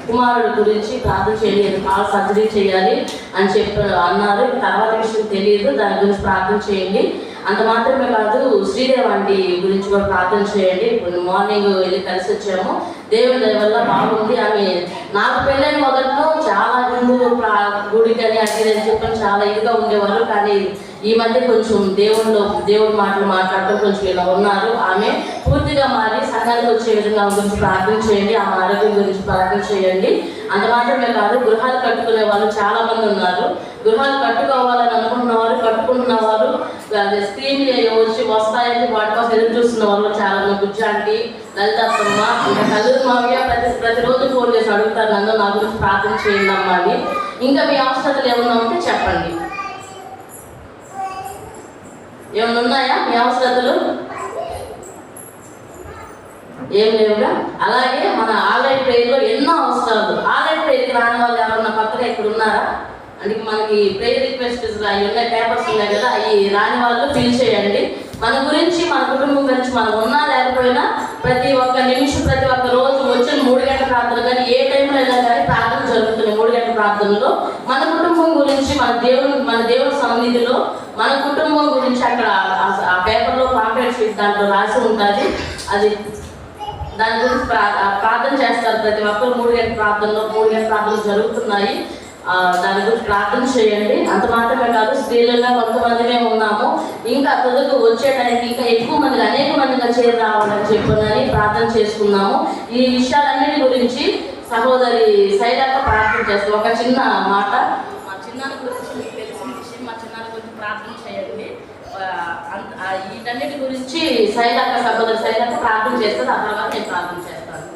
కుమారుడు గురించి ప్రార్థన చేయండి. కాల్ సర్జరీ చేయాలి అని అన్నారు. తర్వాత విషయం తెలియదు, దాని గురించి ప్రార్థన చేయండి. అంత మాత్రమే కాదు, శ్రీదేవి ఆంటీ గురించి కూడా ప్రార్థన చేయండి. ఇప్పుడు మార్నింగ్ వెళ్ళి కలిసి వచ్చాము. దేవుని దయ వల్ల బాగుంది. ఆమె నాకు పెళ్ళైన మొదట్లో చాలా హిందూ గుడికి అని అడిగేదని చెప్పని చాలా ఇదిగా ఉండేవారు. కానీ ఈ మధ్య కొంచెం దేవుడి మాటలు మాట్లాడటం కొంచెం ఇలా ఉన్నారు. ఆమె పూర్తిగా మారి సంఘానికి వచ్చే విధంగా గురించి ప్రార్థన చేయండి. ఆమె ఆరోగ్యం గురించి ప్రార్థన చేయండి. అంత మాత్రమే కాదు, గృహాలు కట్టుకునే వాళ్ళు చాలా మంది ఉన్నారు. గృహాలు కట్టుకోవాలని అనుకుంటున్నవారు, కట్టుకుంటున్నవారు, స్క్రీన్లు వచ్చి వస్తాయని వాటి కోసం ఎదురు చూస్తున్న వాళ్ళు చాలా మంది. గుజ్జాంటి, లలితమ్మ, ఇంకా కల్లూరు మావయ్య ప్రతిరోజు ఫోన్ చేసి అడుగుతారు నన్ను, నా గురించి ప్రార్థన చేయండి అమ్మా అని. ఇంకా మీ అవసరాలు ఏమన్నా ఉంటే చెప్పండి. ఏమైనా ఉన్నాయా మీ అవసరతలు? ఏం లేవుగా. అలాగే మన ఆన్లైన్ ప్రేయర్లో ఎన్నో అవసరాలు. ఆన్లైన్ ప్రేయర్కి రాని వాళ్ళు ఎవరన్నా పక్కన ఇక్కడ ఉన్నారా? అంటే మనకి ప్రేయర్ రిక్వెస్ట్ అవి ఉన్నాయి, పేపర్స్ ఉన్నాయి కదా, అవి రాని వాళ్ళు ఫిల్ చేయండి. మన గురించి, మన కుటుంబం గురించి మనం ఉన్నా లేకపోయినా ప్రతి ఒక్క నిమిషం, ప్రతి ఒక్క రోజు వచ్చిన 3 గంటల ప్రార్థన కానీ ఏ టైంలో అయినా కానీ ప్రార్థన జరుగుతుంది. 3 గంటల ప్రార్థనలో మన కుటుంబం గురించి, మన దేవుడి సన్నిధిలో మన కుటుంబం గురించి అక్కడ ఆ పేపర్లో కాంప్లైంట్ షీట్ దాంట్లో రాసి ఉంటుంది. అది దాని గురించి ప్రార్థన చేస్తారు ప్రతి ఒక్కరు. 3 గంటల ప్రార్థనలో 3 గంటల ప్రార్థనలు జరుగుతున్నాయి. దాని గురించి ప్రార్థన చేయండి. అంత మాత్రమే కాదు, స్త్రీలుగా కొంతమందిమే ఉన్నాము. ఇంకా తొదకు వచ్చే టైంకి ఇంకా ఎక్కువ మంది, అనేక మందిగా చేరి రావాలని చెప్పని ప్రార్థన చేసుకున్నాము. ఈ విషయాలన్నిటి గురించి సహోదరి శైలక్క ప్రార్థన చేస్తాం. ఒక చిన్న మాట, మా చిన్నాన్న గురించి మీకు తెలిసిన విషయం, మా చిన్నాన్న గురించి ప్రార్థన చేయండి. వీటన్నిటి గురించి సహోదరి శైలక్క ప్రార్థన చేస్తారు. ఆ తర్వాత నేను ప్రార్థన చేస్తాను.